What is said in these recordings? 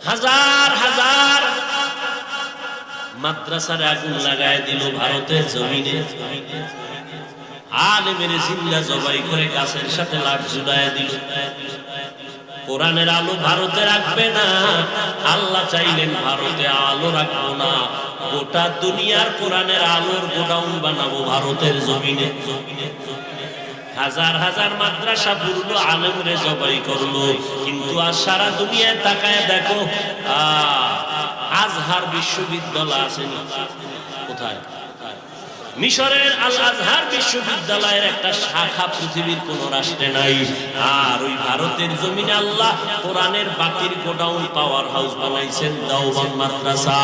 হাজার হাজার মাদ্রাসার আগুন লাগায় দিল ভারতের জমিনে। আলেমের জিন্দা জবাই করে গাছের সাথে লাট ঝুলায় দিল। কোরআনের আলো ভারতে রাখবে না। আল্লাহ চাইলেন ভারতে আলো রাখবো না, গোটা দুনিয়ার কোরআনের আলোর গোডাউন বানাবো ভারতের জমিনে। হাজার হাজার মাদ্রাসা পুরলো, আলেমরে জবাই করলো, কিন্তু আর সারা দুনিয়ায় তাকায় দেখো আজহার বিশ্ববিদ্যালয় আছে না? কোথায়? মিশরের আল আজহার বিশ্ববিদ্যালয়ের একটা শাখা পৃথিবীর কোন রাষ্ট্রে নাই। আর ওই ভারতের জমিনে আল্লাহ কোরআনের বাতির গোডাউন পাওয়ার হাউস বানাইছেন, দেওবন্দ মাদ্রাসা।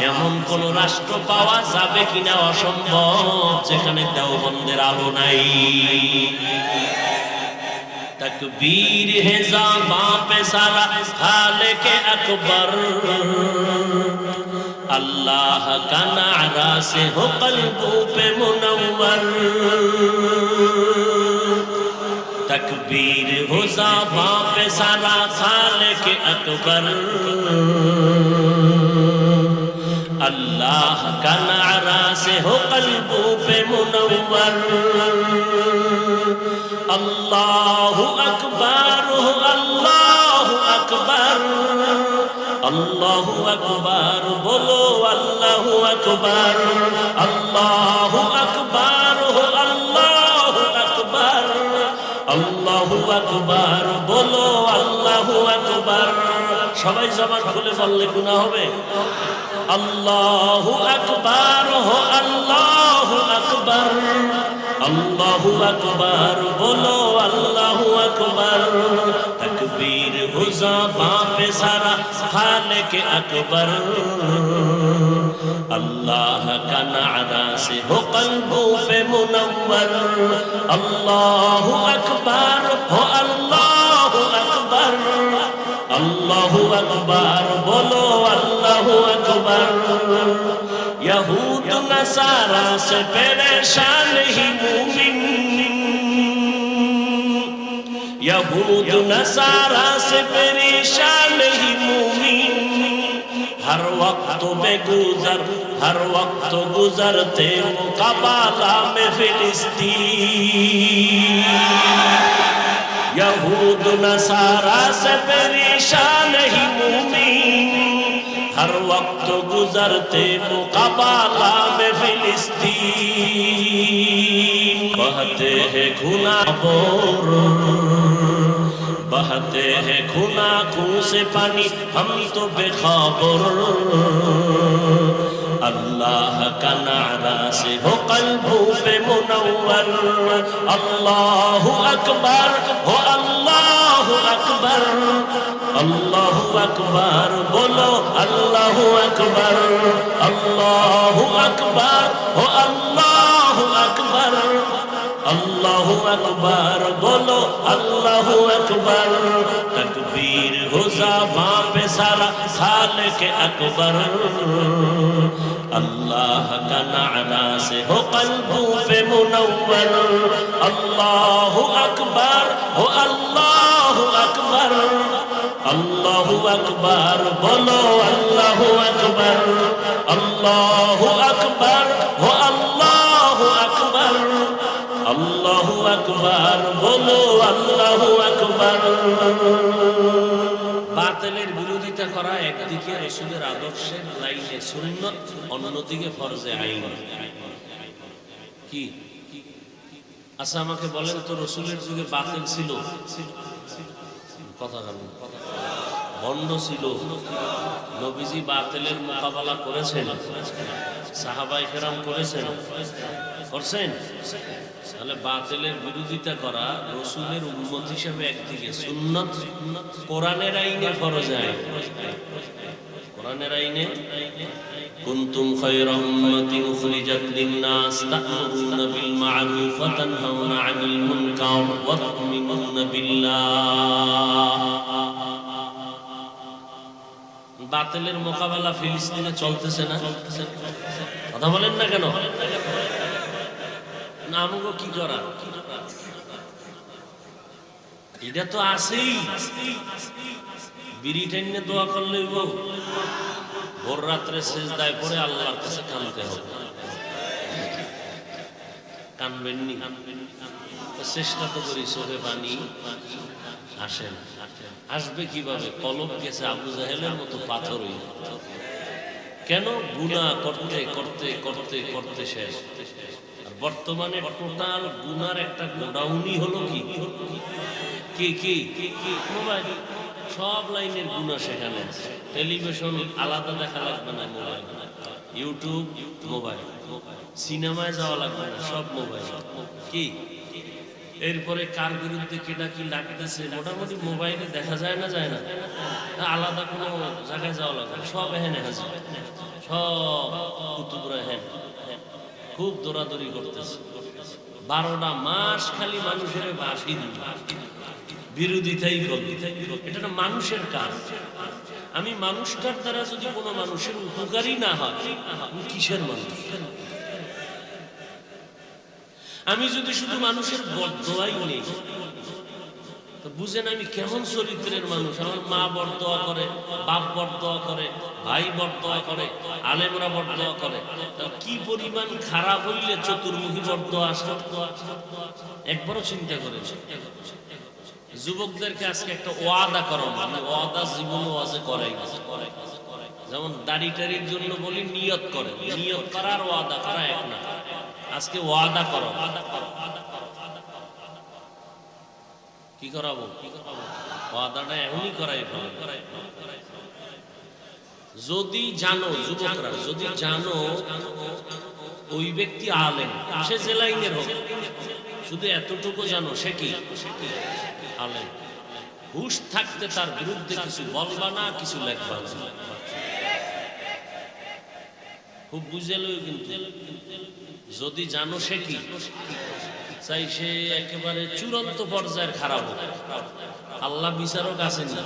এমন কোন রাষ্ট্র পাওয়া যাবে কিনা অসম্ভব যেখানে দেওবন্দের আলো নাই। तकबीर है ज़बां पे सारा खालिक़ अकबर, अल्लाह का नारा से हो क़ल्बों पे मुनव्वर। तकबीर हो ज़बां पे सारा खालिक़ अकबर, अल्लाह का नारा से हो क़ल्बों पे मुनव्वर। अल्लाहु अकबर, अल्लाहु अकबर, अल्लाहु अकबर, बोलो अल्लाहु अकबर, अल्लाहु अकबर, अल्लाहु अकबर, अल्लाहु अकबर, बोलो अल्लाहु अकबर। সবাই জবান খুলে বললে গুনাহ হবে। আল্লাহু আকবার, হো আল্লাহু আকবার, अल्लाहु अकबर, बोलो अल्लाहु अकबर। तकबीर हो ज़बां पे सारा खालिक़ अकबर, अल्लाह का नारा से हो क़ल्बों पे मुनव्वर। अल्लाहु अकबर, हो अल्लाहु अकबर, अल्लाहु अकबर, बोलो अल्लाहु अकबर। यहूद नसारा से परेशान ही मूमिन, यहूद नसारा से परेशान ही मूमिन। हर वक्त बेगुजर, हर वक्त गुजरते मुकाबला में फिलिस्तीन। यहूद नसारा से परेशान ही मूमिन, हर वक्त गुजरते मुकाबला में फिलिस्तीन। बहते हैं खूना बोर, बहते हैं खूना खून से पानी, हम तो बेखबर। अल्लाह का नारा से हो क़ल्बों पे मुनव्वर। अल्लाहु अकबर, हो अल्लाहु अकबर, अल्लाहु अकबर, बोलो अल्लाहु अकबर, अल्लाहु अकबर, हो अल्लाहु अकबर, अल्लाहु अकबर, बोलो अल्लाहु अकबर। तकबीर हो ज़बां पे सारा खालिक़ अकबर, अल्लाह का नारा से हो क़ल्बों पे मुनव्वर। अल्लाहु अकबर, हो अल्लाहु अकबर, अल्लाहु अकबर, बोलो अल्लाहु अकबर, अल्लाहु अकबर, हो अल्लाहु अकबर, अल्लाहु अकबर, बोलो अल्लाहु अकबर। বাতিলের বিরোধিতা করা একদিকে রাসূলের আদর্শের লাইনে সুন্নাত, অন্যদিকে ফরজে আইন। কি আচ্ছা আমাকে বলেন তো, রাসূলের যুগে বাতিল ছিল? কথা বলেন। ভণ্ড ছিল। নবীজি বাতিলের মোকাবেলা করেছেন, সাহাবায়ে কেরাম করেছেন, করছেন। তাহলে বাতিলের বিরোধিতা করা রাসূলের উম্মত হিসেবে একদিকে সুন্নাত, কোরআনের আইনে ফরজ আইন। কোরআনের আইনে কুনতুম খায়রা উম্মাতিন উখরিজাত লিন-নাস তা'মুরুনা বিল মা'রুফ ওয়া তানহাউনা 'আনিল মুনকার ওয়া তু'মিনুনা বিল্লাহ। বাতিলের মোকাবেলা ফিলিস্তিনে চলতেছে না? কথা বলেন না কেন? না আমাকে কি করা? এটা তো আছেই। বিড়ি টেনে দোয়া করলেই ভোর রাত্রে সেজদায় পড়ে আল্লাহর কাছে কাঁদতে হবে। কানবেননি? চেষ্টা তো করি, চোখে পানি আসে না। আসবে কিভাবে? কলম গেছে আবু জাহেলের মতো পাথরই। কেন? গুনাহ করতে করতে করতে করতে শেষ। বর্তমানে টোটাল গুনার একটা গোডাউনই হলো কি মোবাইল। সব লাইনের গুনাহ সেখানে। টেলিভিশন আলাদা দেখা লাগবে না, মোবাইল, ইউটিউব মোবাইল, সিনেমায় যাওয়া লাগবে না, সব মোবাইল। কি এরপরে কার বিরুদ্ধে কেটা কি লাগতেছে মোটামুটি মোবাইলে দেখা যায় না, যায় না, আলাদা কোনো জায়গায় যাওয়া লাগবে না, সব এখানে হাজির, সব কুতুবরা হ্যাঁ খুব দৌড়াদৌড়ি করতেছে। 12টা মাস খালি মানুষের বাসি দিল, বিরোধিতাই করবে। এটা না মানুষের কাজ। আমি মানুষটার দ্বারা যদি কোনো মানুষের উপকারই না হয়, কিসের মানুষ? আমি যদি শুধু মানুষের বদদোয়াই নেই, তো বুঝেন আমি কেমন চরিত্রের মানুষ। আমার মা বদদোয়া করে, বাপ বদদোয়া করে, ভাই বদদোয়া করে, আলেমরা বদদোয়া করে, কি পরিমাণ খারাপ হইলে চতুর্মুখী বদদোয়া আসে একবারও চিন্তা করেছে? যুবকদেরকে আজকে একটা ওয়াদা করো, আমি ওয়াদা জীবন ওয়াজে করাই। যেমন দাড়ি টাড়ির জন্য বলি নিয়ত করে, নিয়ত করার ওয়াদা করা এক না। আজকে ওয়াদা করো। কি করাবো? ওয়াদাটা এখনই করাই। যদি জানো, যুবকরা যদি জানো ওই ব্যক্তি আলেম, সে যে লাইনের হোক, শুধু এতটুকু জানো সে কি আলেম, হুশ থাকতে তার বিরুদ্ধে কিছু বলবা না, কিছু লেখবা না। খুব বুঝে লই কিন্তু যদি জানো সে কি চাই, সে একেবারে চূড়ান্ত পর্যায়ের খারাপ হবে। আল্লাহ বিচারক আছেন না,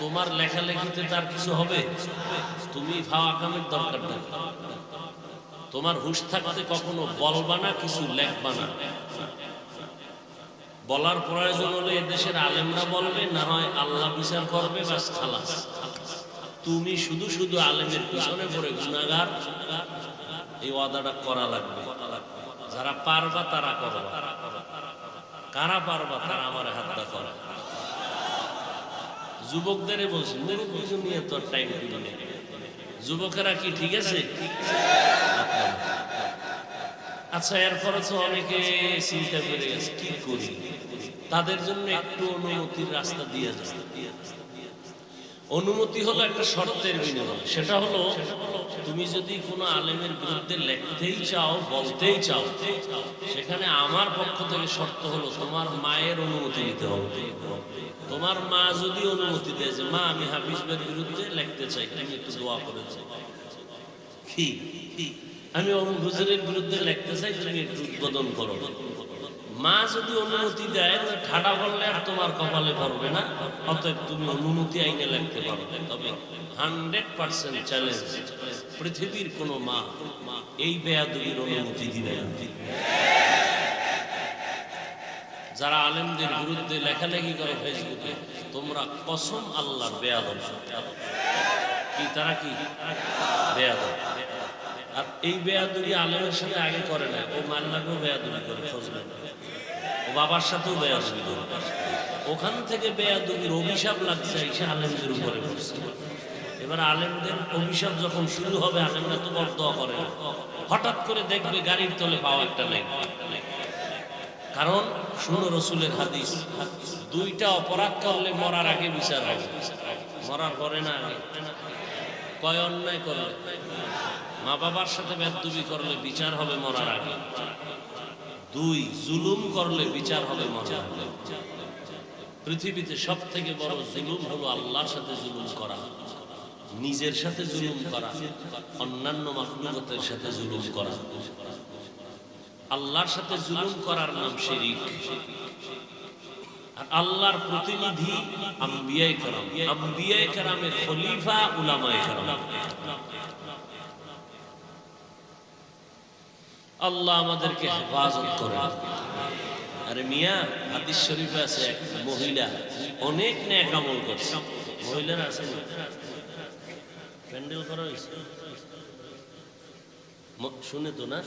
তোমার লেখালেখিতে তার কিছু হবে, তুমি ফাওয়া কামের দরকার নেই। তোমার হুশ থাকতে কখনো বলবা না, কিছু লেখবা না। বলার প্রয়োজন হলে এদেশের আলেমরা বলবে, না হয় আল্লাহ বিচার করবে, বাস খালাস। তুমি শুধু শুধু আলেমের পিছনে পড়ে গুনাহগার, এই ওয়াদাটা করা লাগবে। যারা পারবা তারা করবা, কারা পারবা তারা আমার হাতটা করা। যুবকদের বলছি, মুরব্বী নিয়ে তো টাইম দিবে না। যুবকেরা কি ঠিক আছে? আচ্ছা, এরপরে তো অনেকে চিন্তা করে গেছে কি করি, তাদের জন্য একটু অনুমতির রাস্তা দিয়ে যায়। অনুমতি হলো একটা শর্তের বিনিময়। সেটা হলো তুমি যদি কোনো আলেমের বিরুদ্ধে লিখতেই চাও, বলতেই চাও, সেখানে আমার পক্ষ থেকে শর্ত হলো তোমার মায়ের অনুমতি নিতে হবে। তোমার মা যদি অনুমতি দেয় যে মা আমি হাফিজ ভাইয়ের বিরুদ্ধে লিখতে চাই, তুমি একটু দোয়া করে চাই, কি আমি অমুক হুজুরের বিরুদ্ধে লিখতে চাই, তুমি একটু উদ্বোধন করো। মা যদি অনুমতি দেয়, ঠাডা করলে আর তোমার কপালে পড়বে না। অতএব তুমি অনুমতি আইনে লিখতে পারো। তবে 100% চ্যালেঞ্জ, পৃথিবীর কোন মা এই বেয়াদবির অনুমতি দিবে না। যারা আলেমদের বিরুদ্ধে লেখালেখি করে ফেসবুকে, তোমরা কসম আল্লাহর বেয়াদব। কি তারা কি বেয়াদব? আর এই বেয়াদবি আলেমের সাথে আগে করে না, ও মাল্লাকেও বেয়াদবি করে, খোঁজ নেয়, ও বাবার সাথেও বেয়াদবি করে। ওখান থেকে বেয়াদবির অভিশাপ লাগছে, এসে আলেমদের উপরে পড়ছে। এবার আলেমদের অভিশাপ যখন শুরু হবে, আলেমরা তো বরদোয়া করে না। হঠাৎ করে দেখবে গাড়ির তলে পাওয়া একটা নেই। কারণ শুনো রসুলের হাদিস, দুইটা অপরাধ করলে মরার আগে বিচার হবে, মরার পরে না আগে। কয় অন্যায় করলে, মা বাবার সাথে বেয়াদবি করলে বিচার হবে মরার আগে। 2 জুলুম করলে বিচার হবে মরার আগে। পৃথিবীতে সব থেকে বড় জুলুম হলো আল্লাহর সাথে জুলুম করা, নিজের সাথে জুলুম করা, অন্যান্য মাখলুকাতের সাথে জুলুম করা। আল্লাহর সাথে জুলুম করার নাম শিরিক। আর আল্লাহর প্রতিনিধি আম্বিয়ায়ে কেরাম, আম্বিয়ায়ে কেরামের খলিফা উলামায়ে কেরাম। আল্লাহ আমাদেরকে হেফাজত করেন। আরে মিয়া, হাদিস শরীফে আছে এক মহিলা অনেক নেক আমল করছে, মহিলারা আছেন প্যান্ডেল করা হয়েছে শুনে তো না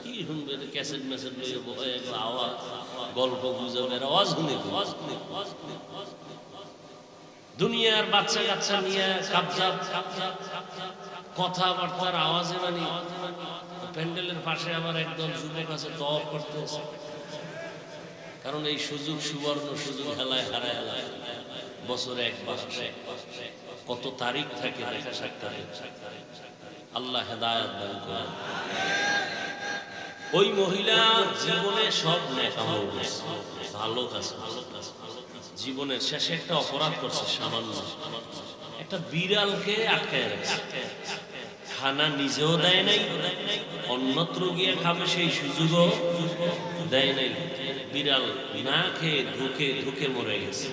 কি শুনবে ক্যাসেট ম্যাসেট আওয়াজ গল্প গুজবের আওয়াজ শুনে দুনিয়ার বাচ্চা কাচ্চা নিয়ে কথাবার্তার আওয়াজে মানে প্যান্ডেলের পাশে আবার একদম যুবক আছে তওয়াফ করতেছে কারণ এই সুযোগ সুবর্ণ সুযোগ হেলায় হারায় হেলায় বছরে একবার কত তারিখ থাকে দেখা সাক্ষাৎ আল্লাহ হেদায়েত দান করেন ওই মহিলা জীবনে সব নেক আমল করেছে ভালো কাজ জীবনের শেষে একটা অপরাধ করছে সামান্য একটা বিড়ালকে আটকায় রাখছে খানা নিজেও দেয় নাই অন্যত্র গিয়ে খাবে সেই সুযোগও দেয় নাই বিড়াল না খেয়ে ধুকে মরে গেছে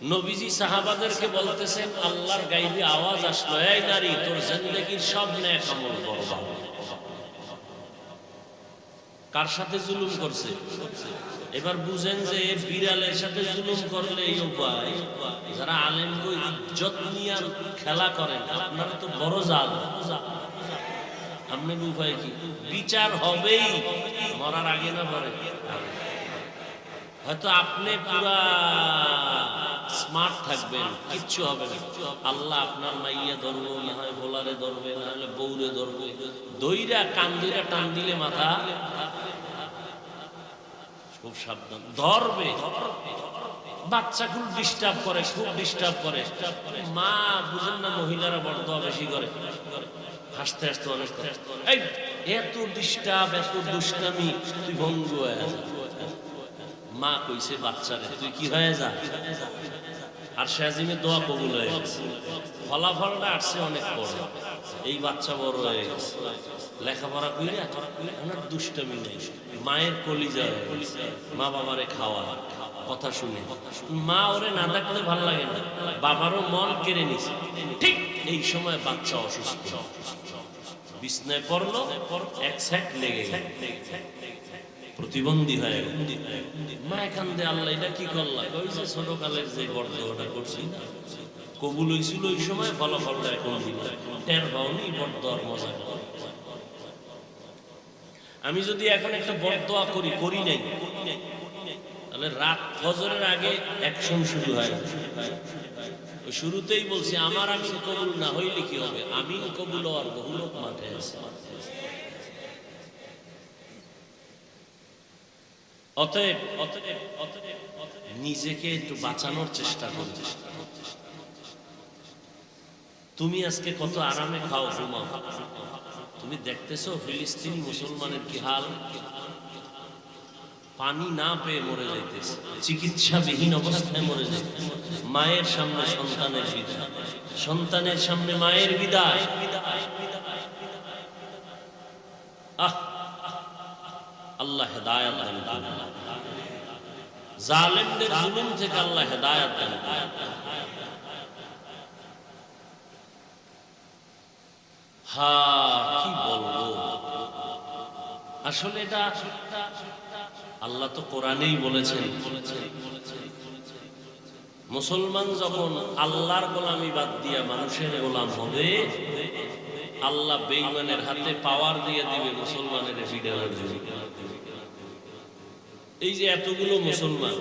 নবীজি সাহাবাদেরকে বলতেছেন আল্লাহর গায়বী আওয়াজ আসলো এই নারী তোর জিন্দেগীর সব নেক আমল বরবাদ কার সাথে জুলুম করছে এবার বুঝেন যে বিড়ালের সাথে জুলুম করলে এই উপায় যারা আলেমকে ইজ্জত নিয়ে খেলা করেন আপনারা তো বড় জাল আপনার উপায় কি বিচার হবেই মরার আগে না পরে হয়তো আপনি পুরা স্মার্ট থাকবেন কিচ্ছু হবে না আল্লাহ আপনার মাইয়া ধরবো না হয় ভোলারে ধরবে না হলে বউরে ধরবে দইরা কান্দিরা টান দিলে মাথা খুব সাবধান ধরবে বাচ্চা খুব ডিস্টার্ব করে মা বুঝেন না মহিলারা বড় বেশি করে হাসতে হাসতে অনেক এত ডিস্টার্ব এত দুষ্টামি তুই ভঙ্গু হয়ে যা মা কইছে বাচ্চারে তুই কি হয়ে যা আর শাজিমে দোয়া কবুল হয়ে গেছে ফলাফলটা আসছে অনেক বড় এই বাচ্চা বড় হয়ে গেছে লেখাপড়া কইরা আমার দুষ্টামি নেই মায়ের কলিজা মা বাবারে খাওয়া কথা শুনে মা ওরে না দেখলে ভালো লাগে না বাবারও মন কেড়ে নিছে ঠিক এই সময় বাচ্চা অসুস্থ বিছনায় পড়লো এক সাইড লেগে গেল প্রতিবন্ধী হয়ে মা এখান দিয়ে আল্লাহ এটা কি করলাম ওই যে ছোটকালের যে বর্ধনা করছি না কবুল হয়েছিল ওই সময় ফলাফলটা এখন টের পাওনি বর্দর মজা আমি যদি এখন একটা বরদোয়া করি নাই তাহলে রাত ফজরের আগে অ্যাকশন শুরু হয় ওই শুরুতেই বলছি আমার আমিন কবুল না হইলে কি হবে আমিন কবুল হওয়ার বহু লোক মাঠে আছে অতএব নিজেকে একটু বাঁচানোর চেষ্টা করো তুমি আজকে কত আরামে খাও ঘুমাও তুমি দেখতেছো ফিলিস্তিনি মুসলমানের কি হাল পানি না পেয়ে মরে যাইতেছে চিকিৎসাবিহীন অবস্থায় মরে যাইতেছে মায়ের সামনে সন্তানের বিদায় সন্তানের সামনে মায়ের বিদায় আল্লাহ হেদায়েত দান করুন জালেমদের জুলুম থেকে আল্লাহ হেদায়েত দান করুন কি বলবো আসলে এটা আল্লাহ তো কোরআনেই বলেছেন মুসলমান যখন আল্লাহর গোলামি বাদ দিয়া মানুষের গোলাম হবে আল্লাহ বেঈমানের হাতে পাওয়ার দিয়ে দিবে মুসলমানের ফিডানোর জন্য এই যে এতগুলো মুসলমান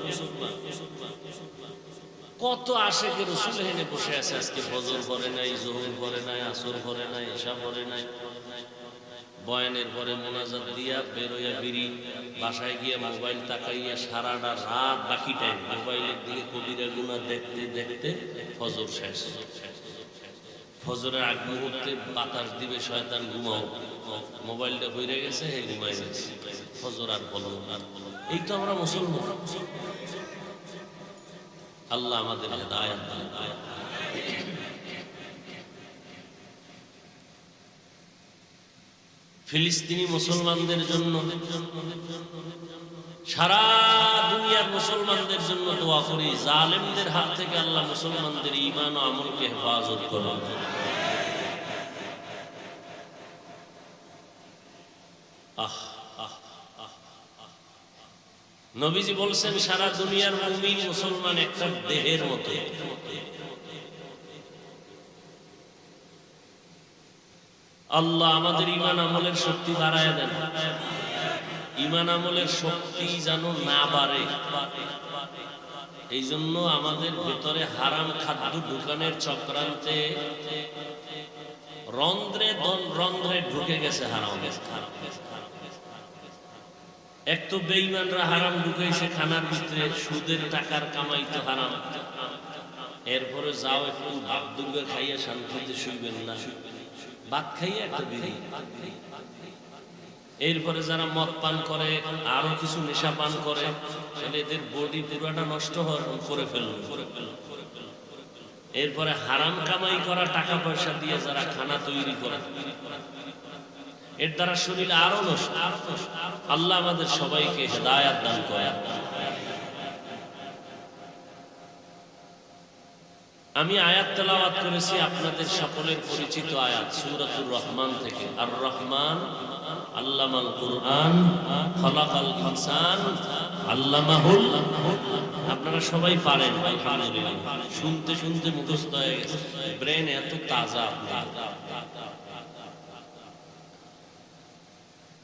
কত আশেকের রাসূল হেনে বসে আছে আজকে ফজর করে নাই যোহর করে নাই আসর করে নাই এশা করে নাই বয়ানের পরে মোনাজাত দিয়া বেরোয়া বিড়ি বাসায় গিয়ে মোবাইল তাকাইয়া সারাটা রাত বাকি টাইম মোবাইলের দিকে কবিরা গুনাহ দেখতে দেখতে ফজর শেষ ফজরের আগ মুহূর্তে বাতাস দিবে শয়তান ঘুমাও মোবাইলটা হইরে গেছে হে ঘুমাই গেছে ফজর আর বলো না এই তো আমরা মুসলমান আল্লাহ আমাদের হেদায়েত দান করুন ফিলিস্তিনি মুসলমানদের জন্য সারা দুনিয়ার মুসলমানদের জন্য দোয়া করি জালেমদের হাত থেকে আল্লাহ মুসলমানদের ঈমান ও আমলকে হেফাজত করুন নবীজি বলছেন সারা দুনিয়ার মুমিন মুসলমান একটা দেহের মতো। আল্লাহ আমাদের ঈমান আমলের শক্তি বাড়ায় দেন, ঈমান আমলের শক্তি যেন না বাড়ে। এই জন্য আমাদের ভেতরে হারাম খাদ্য ঢুকানোর চক্রান্তে রন্ধ্রে রন্ধ্রে ঢুকে গেছে হারাম। এক তো বেঈমানরা হারাম ঢুকাইছে খানার ভিতরে, সুদের টাকার কামাই তো হারাম। এরপরে যাও একটু ভাত দুর্গা খাইয়া শান্তিতে শুইবেন না, ভাত খাইয়া একটা বিড়ি। এরপরে যারা মদ পান করে, আরো কিছু নেশা পান করে, এদের বডি পুরাটা নষ্ট করে ফেলল। এরপরে হারাম কামাই করা টাকা পয়সা দিয়ে যারা খানা তৈরি করে, এর দ্বারা শরীর আরো নষ্ট। আল্লাহ আমাদের সবাইকে হেদায়াত দান করে। আমি আয়াত তেলাওয়াত করেছি আপনাদের সকলের পরিচিত আয়াত সূরাতুর রহমান থেকে। আর রহমান আল্লামাল কুরআন খালাকাল ইনসান আল্লামাহুল। আপনারা সবাই পারেন আলহামদুলিল্লাহ, শুনতে শুনতে মুখস্থ হয়ে গেছে, ব্রেন এত তাজা।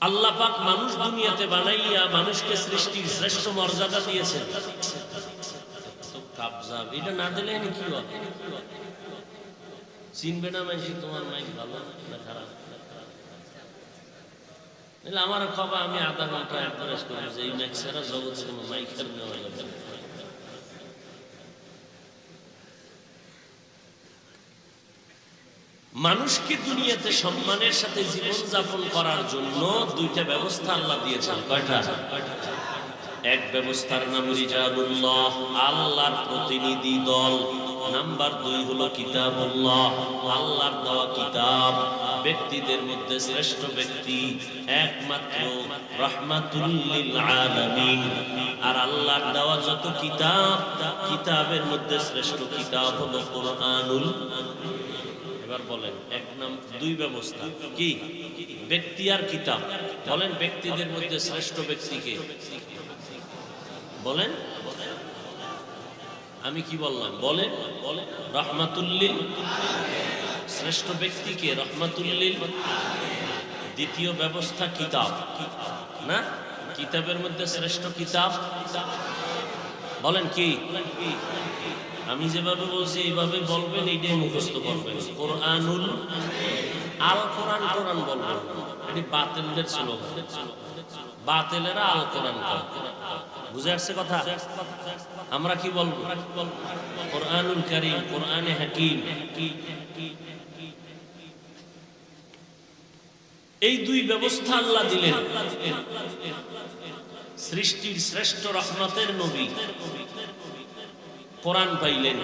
আল্লাহ পাক মানুষ দুনিয়াতে বানাইয়া মানুষকে সৃষ্টির শ্রেষ্ঠ মর্যাদা দিয়েছেন। এটা না দিলে কি হবে? চিনবে না মাইসি তোমার মাইক ভালো না খারাপ? আমার খবর আমি আধা ঘন্টা অ্যাডভারেজ করি যে এই মাইক ছাড়া জগৎ কোনো মাইকের নেওয়া যাবে। মানুষকে দুনিয়াতে সম্মানের সাথে জীবন যাপন করার জন্য দুইটা ব্যবস্থা আল্লাহ দিয়েছেন। কয়টা? এক ব্যবস্থার নাম রিজালুল্লাহ, আল্লাহর প্রতিনিধি দল। নাম্বার 2 হলো কিতাবুল্লাহ, আল্লাহর দেওয়া কিতাব। ব্যক্তিদের মধ্যে শ্রেষ্ঠ ব্যক্তি একমাত্র রাহমাতুল লিল আলামিন। আর আল্লাহর দেওয়া যত কিতাব, কিতাবের মধ্যে শ্রেষ্ঠ কিতাব হলো কোরআনুল। এবার বলেন এক নাম 2 ব্যবস্থা কি? ব্যক্তি আর কিতাব। বলেন ব্যক্তিদের মধ্যে শ্রেষ্ঠ ব্যক্তিকে বলেন। আমি কি বললাম? বলেন রাহমাতুল লিল। শ্রেষ্ঠ ব্যক্তিকে রাহমাতুল লিল। দ্বিতীয় ব্যবস্থা কিতাব না? কিতাবের মধ্যে শ্রেষ্ঠ কিতাব বলেন কি? আমি যেভাবে বলছি এইভাবে বলবেন, এইটাই মুখস্থ করবেন। কোরআনুল। আল কোরআন কোরআন বলবেন, এটি বাতিলদের স্লোগান। বাতিলেরা আল কোরআন করে। বুঝে আসছে কথা? আমরা কি বলবো? কোরআনুল কারীম, কোরআনে হাকীম। এই 2 ব্যবস্থা আল্লাহ দিলেন। সৃষ্টির শ্রেষ্ঠ রহমতের নবী কোরআন পাইলেন।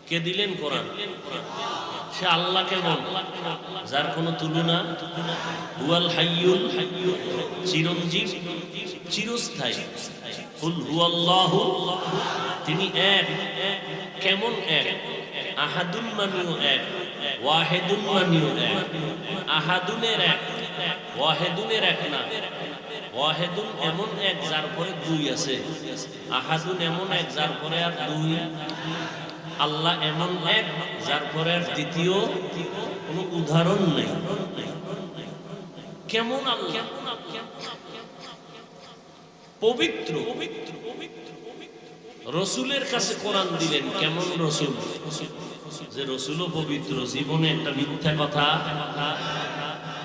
কে দিলেন কোরআন? সে আল্লাহ। কেমন? যার কোনো তুলনা। হুয়াল হাইয়ুল, চিরঞ্জীব, চিরস্থায়ী। কুল হুয়াল্লাহু, তিনি এক। কেমন এক? আহাদুন মানেও এক, ওয়াহিদুন মানেও এক। আহাদুনের এক, ওয়াহিদুনের এক না। ওয়াহিদুন এমন এক যার পরে 2 আছে। আহাদুন এমন এক যার পরে আর 2। আল্লাহ এমন এক যার পরে আর দ্বিতীয় কোনো উদাহরণ নেই। কেমন আল্লাহ? পবিত্র। রসুলের কাছে কোরআন দিলেন। কেমন রসুল? যে রসুলও পবিত্র। জীবনে একটা মিথ্যা কথা।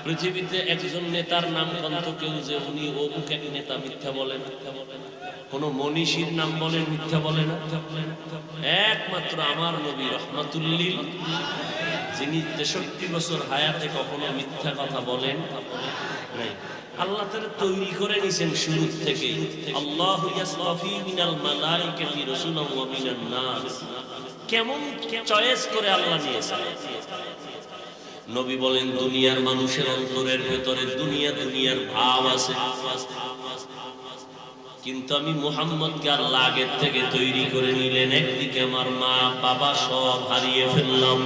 পৃথিবীতে একজন নেতার নাম কন্ত কেউ যে উনি অমুক এক নেতা, মিথ্যা বলেন। কোন মনীষীর নাম বলেন, মিথ্যা বলে না। একমাত্র আমার নবী রাহমাতুল লিল, যিনি 63 বছর হায়াতে কখনো মিথ্যা কথা বলেন নাই। আল্লাহ তাআলা তৈরি করে নিছেন শুরু থেকে। আল্লাহু ইয়াসতাফি মিনাল মালাইকাতি রাসূলান ওয়া মিনান নাস। কেমন চয়েস করে আল্লাহ নিয়েছেন। নবী বলেন দুনিয়ার মানুষের অন্তরের ভেতরে দুনিয়ার ভাব আছে, কিন্তু আমি মুহাম্মদকে আল্লাহ আগের থেকে তৈরি করে নিলেন। একদিকে আমার মা বাবা সব হারিয়ে ফেললাম।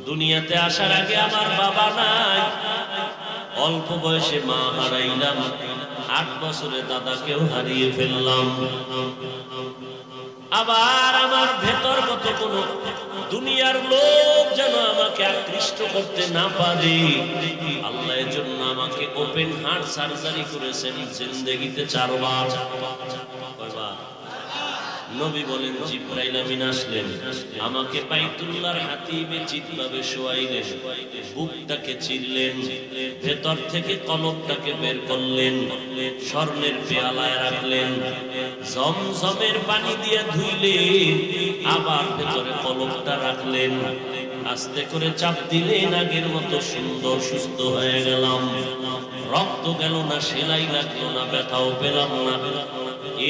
দুনিয়াতে আসার আগে আমার বাবা নাই, অল্প বয়সে মা হারাইলাম। 8 বছরে দাদাকেও হারিয়ে ফেললাম। আবার আমার ভেতর কত কোন দুনিয়ার লোক যেন আমাকে আকৃষ্ট করতে না পারে, আল্লাহ এর জন্য আমাকে ওপেন হার্ট সার্জারি করেছেন জিন্দেগিতে 4 বার। কয়বার? নবী বলেন জিবরাইল আমিন আসলেন, আমাকে বাইতুল্লাহর হাতিমে চিৎভাবে শোয়াইলেন, বুকটাকে চিরলেন, ভেতর থেকে কলবটাকে বের করলেন, স্বর্ণের পেয়ালায় রাখলেন, জমজমের পানি দিয়ে ধুইলেন, আবার ভেতরে কলবটা রাখলেন, আস্তে করে চাপ দিলেন, আগের মতো সুন্দর সুস্থ হয়ে গেলাম। রক্ত গেল না, সেলাই লাগলো না, ব্যথাও পেলাম না।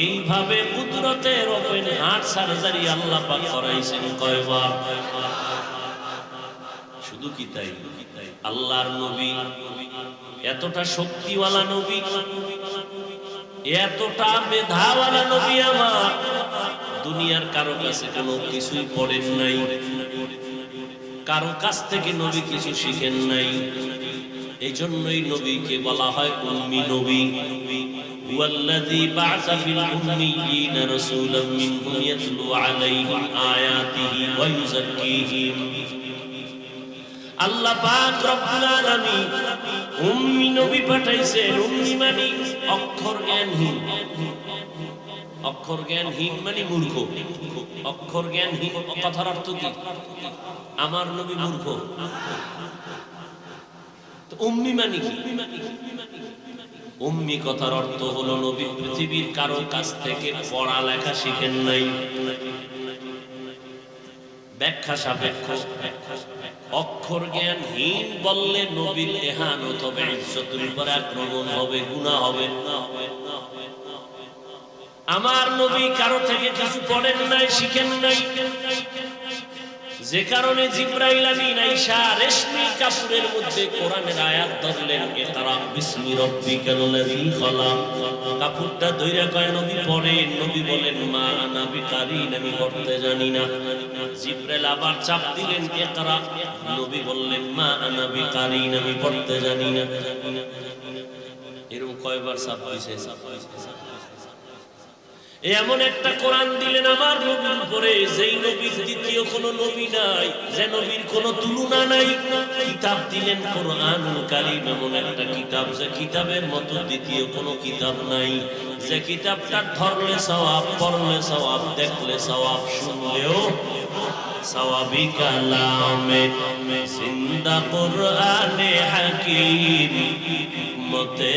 এইভাবে কুদরতের ওপেন হার্ট সার্জারি আল্লাহ পাক করাইছেন কয়বার? শুধু কি তাই? আল্লাহর নবী এতটা শক্তিওয়ালা নবী, এতটা মেধাওয়ালা নবী, আমার দুনিয়ার কারো কাছে কোনো কিছুই পড়েন নাই, কারো কাছ থেকে নবী কিছু শিখেন নাই। এই জন্যই নবীকে বলা হয় উম্মি নবী। والذي بعث في الأميين رسولا منهم يتلو عليهم آياته ويزكيهم। আল্লাহ পাক রব্বুল আলামিন উম্মি নবী পাঠাইছেন। উম্মি মানে অক্ষর জ্ঞানহীন, অক্ষর জ্ঞানহীন মানে মূর্খ। অক্ষর জ্ঞানহীন কথার অর্থ কি? আমার নবী মূর্খ। তো উম্মি মানে কি? উম্মি কথার অর্থ হলো নবী পৃথিবীর কারো কাছ থেকে পড়ালেখা শিখেন নাই। ব্যাখ্যা সাপেক্ষ। অক্ষর জ্ঞানহীন বললে নবীর ইহানত হবে, ইজ্জতের উপর আক্রমণ হবে, গুনাহ হবে। আমার নবী কারো থেকে কিছু পড়েন নাই, শিখেন নাই, যে কারণে জিবরাইল আমিন আয়েশা রেশমি কাপড়ের মধ্যে কোরআনের আয়াত ধরলেন, ইকরা বিসমি রাব্বিকাল্লাযী খালাক। কাপড়টা ধইরা কয় নবী পড়েন। নবী বলেন মা আনা বিকারিন, আমি পড়তে জানি না। জিবরাইল আবার চাপ দিলেন ইকরা। নবী বললেন মা আনা বিকারিন, আমি পড়তে জানি না। এরকম কয়বার চাপ দিয়েছে? এমন একটা কোরআন দিলেন আমার নবীর উপরে, যেই নবীর দ্বিতীয় কোন নবী নাই, যে নবীর কোন তুলনা নাই। কিতাব দিলেন কোরআনুল কারীম, এমন একটা কিতাব যে কিতাবের মতো দ্বিতীয় কোন কিতাব নাই, যে কিতাবটা ধরলে সওয়াব, পড়লে সওয়াব, দেখলে সওয়াব, শুনলেও সওয়াবি কালামে জিন্দা কোরআনে হাকীম মতে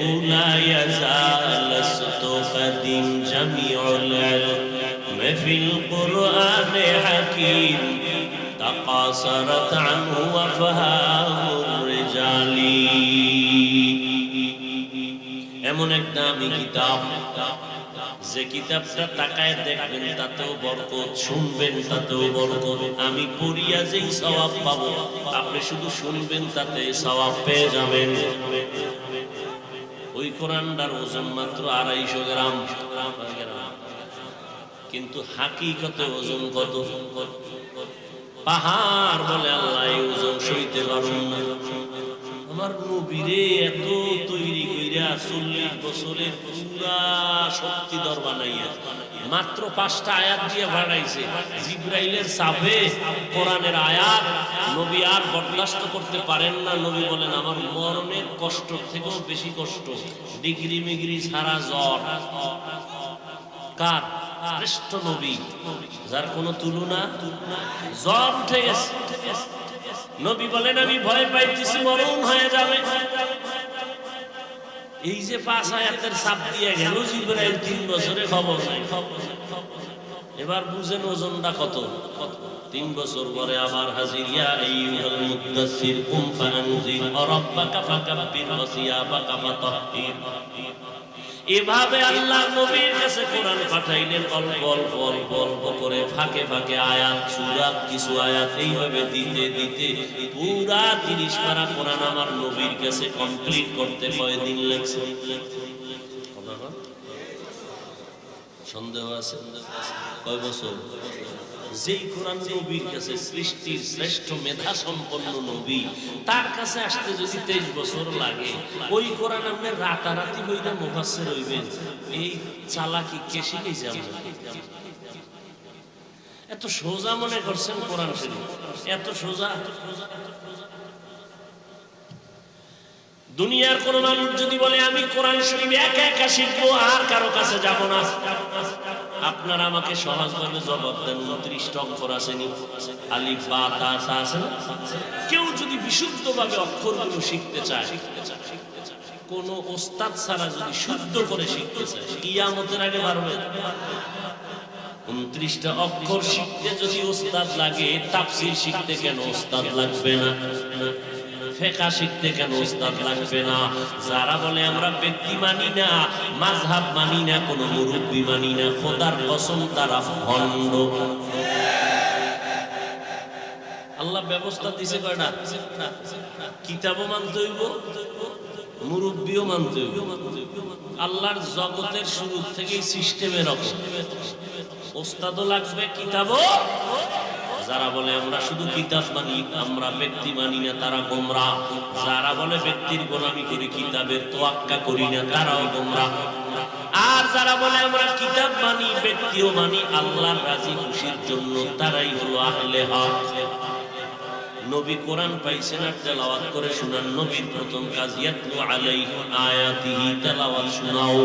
উলায়া জালসতু কদিম জামিউল ইলম ফিল কোরআনে হাকীম তাকাসারাত আনহু আফহামুর রিজালি। এমন একটা আমি কিতাব, যে কিতাবটা তাকায় দেখবেন তাতেও বরকত, শুনবেন তাতেও বরকত। আমি পড়িয়া যেই সওয়াব পাবো, আপনি শুধু শুনবেন তাতে সওয়াব পেয়ে যাবেন। ওই কোরআনটার ওজন মাত্র 250 গ্রাম, কিন্তু হাকিকতে ওজন কত? পাহাড় বলে আল্লাহ এই ওজন সইতে পারুন না। আমার নবীরে এত তৈরি কইরা 40 বছরের পুরা শক্তিধর বানাইয়া মাত্র 5টা আয়াত দিয়ে বাড়াইছে। জিবরাইলের চাপে কোরআনের আয়াত নবী আর বরদাস্ত করতে পারেন না। নবী বলেন আমার মরণের কষ্ট থেকেও বেশি কষ্ট, ডিগ্রি মিগ্রি ছাড়া জ্বর। কার? শ্রেষ্ঠ নবী, যার কোনো তুলনা। জ্বর উঠে গেছে, নবী বলেন আমি ভয় পাইতেছি মরণ হয়ে যাবে। এই যে 5 আয়াতের চাপ দিয়ে গেল জিবরাইল 3 বছরে খবর নাই। এবার বুঝেন ওজনটা কত। 3 বছর পরে আবার হাজির। ইয়া আইয়ুহাল মুদ্দাসসির কুম ফাআনজির রাব্বাকা ফাকাব্বির ওয়া সিয়াবাকা ফাতাহহির। এভাবে আল্লাহ নবীর কাছে কোরআন পাঠাইলেন, অল্প অল্প অল্প অল্প করে ফাঁকে ফাঁকে আয়াত, সূরা, কিছু আয়াত, এইভাবে দিতে দিতে পুরা 30 পারা কোরআন আমার নবীর কাছে কমপ্লিট করতে কয়দিন লাগছে? সন্দেহ আছে? কয় বছর? যেই কোরআন নবীর কাছে সৃষ্টির শ্রেষ্ঠ মেধা সম্পন্ন নবী, তার কাছে আসতে যদি 23 বছর লাগে, ওই কোরআন আপনি রাতারাতি হইলে মুফাসসির হইবেন, এই চালাকি কে শিখাইছে আমাকে? এত সোজা মনে করছেন কোরআন শরীফ? এত সোজা? দুনিয়ার কোন মানুষ যদি বলে আমি কোরআন শরীফ একা একা শিখবো আর কারো কাছে যাব না, আপনারা আমাকে সহজভাবে জবাব দেন। 29টা অক্ষর আসেনি, আলিফ বা তা আছে না? কেউ যদি বিশুদ্ধভাবে অক্ষরগুলো শিখতে চায়, কোন ওস্তাদ ছাড়া যদি শুদ্ধ করে শিখতে চায়, কিয়ামতের আগে পারবে? 29টা অক্ষর শিখতে যদি ওস্তাদ লাগে, তাফসীর শিখতে কেন ওস্তাদ লাগবে না? ফিকহ শিখতে কেন ওস্তাদ লাগবে না? যারা বলে আমরা ব্যক্তি মানি না, মাযহাব মানি না, কোন মুরব্বি মানি না, খোদার কসম তারা ভণ্ড। আল্লাহ ব্যবস্থা দিছে কয়টা? কিতাবও মানতে হইব, মুরব্বিও মানতে হইব। আল্লাহর জগতের শুরু থেকেই সিস্টেমের রকম, ওস্তাদও লাগবে, কিতাবও। যারা বলে আমরা শুধু কিতাব মানি, আমরা ব্যক্তি মানি না, তারা গোমরাহ। যারা বলে ব্যক্তির গোলামি করি, কিতাবের তোয়াক্কা করি না, তারাও গোমরাহ। আর যারা বলে আমরা কিতাব মানি, ব্যক্তিও মানি, আল্লাহর রাজি খুশির জন্য, তারাই হলো আহলে হক। নবী কোরআন পাইছেন আর তেলাওয়াত করে শুনান। নবীর প্রথম কাজ ইয়াতলু আলাইহি আয়াতিহি, তেলাওয়াত শোনাও,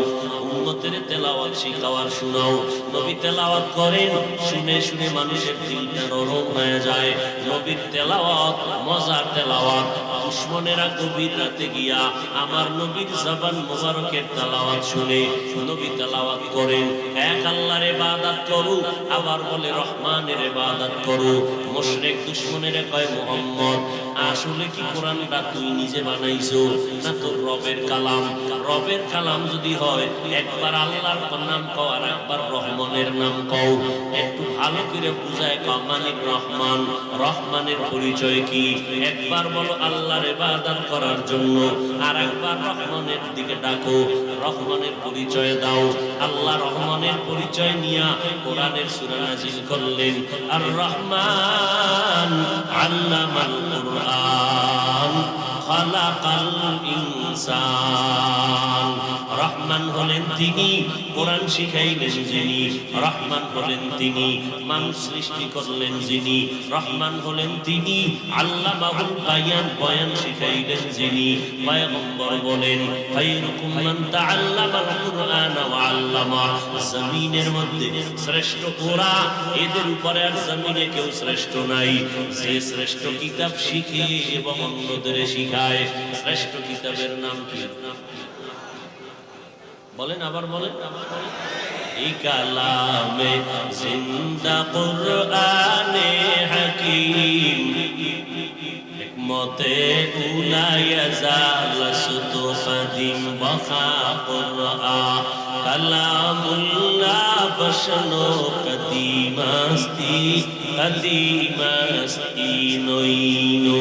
উম্মতের তেলাওয়াত শিখাওয়ার শোনাও। নবী তেলাওয়াত করেন, শুনে শুনে মানুষের দিলটা নরম হয়ে যায়। নবীর তেলাওয়াত মজার তেলাওয়াত। দুশমনেরা গভীর রাতে গিয়া আমার নবীর জবান মোবারকের তেলাওয়াত শুনে নবী তেলাওয়াত করেন, এক আল্লাহর ইবাদত করো, আবার বলে রহমানের ইবাদত করো। মুশরিক দুশমনেরা কয় মুহাম্মদ আসলে কি কোরআনটা তুই নিজে বানাইছো না তোর রবের কালাম? রবের কালাম যদি হয়, একবার আল্লাহর নাম কও আর একবার রহমানের নাম কও। একটু ভালো করে বুঝায় কও মানিক রহমান, রহমানের পরিচয় কি? একবার বলো আল্লাহর ইবাদত করার জন্য, আর একবার রহমানের দিকে ডাকো, রহমানের পরিচয় দাও। আল্লাহ রহমানের পরিচয় নিয়া কোরআনের সূরা নাযিল করলেন। আর রহমান আল্লামাল কুরআন খালাকাল ইনসান। রহমান হলেন তিনি, কোরআন শিখাইলেন যিনি। রহমান হলেন তিনি, মানুষ সৃষ্টি করলেন যিনি। রহমান হলেন তিনি, আল্লামাহুল বায়ান, বয়ান শিখাইলেন যিনি। পয়গম্বর বলেন খায়রুকুম মান তাআল্লামাল কুরআন ওয়া আল্লামা। জমিনের মধ্যে শ্রেষ্ঠ ওরা, এদের উপরে আর জমিনে কেউ শ্রেষ্ঠ নাই। যে শ্রেষ্ঠ কিতাব শিখে এবং অন্যদের শিখায়। শ্রেষ্ঠ কিতাবের নাম কি? বলেন, আবার বলেন। এই কালামে জিন্দা কুরআনে হাকীম, হিকমতে উলায়া জালাসতু কাদিম বখা কুরআন কালামুল্লাহ বশনো কদিমাস্তি কদিমাস্তি নইনো।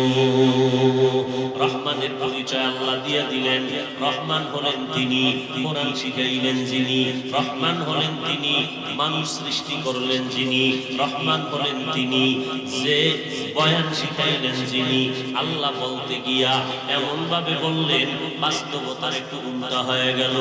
রহমানের পরিচয় আল্লাহ দিয়ে দিলেন। রহমান হলেন তিনি, কোরআন শিখাইলেন যিনি। রহমান হলেন তিনি, মানুষ সৃষ্টি করলেন যিনি। রহমান হলেন তিনি, যে বয়ান শিখাইলেন যিনি। আল্লাহ বলতে গিয়া এমন ভাবে বললেন, বাস্তবতার একটু উল্টা হয়ে গেল।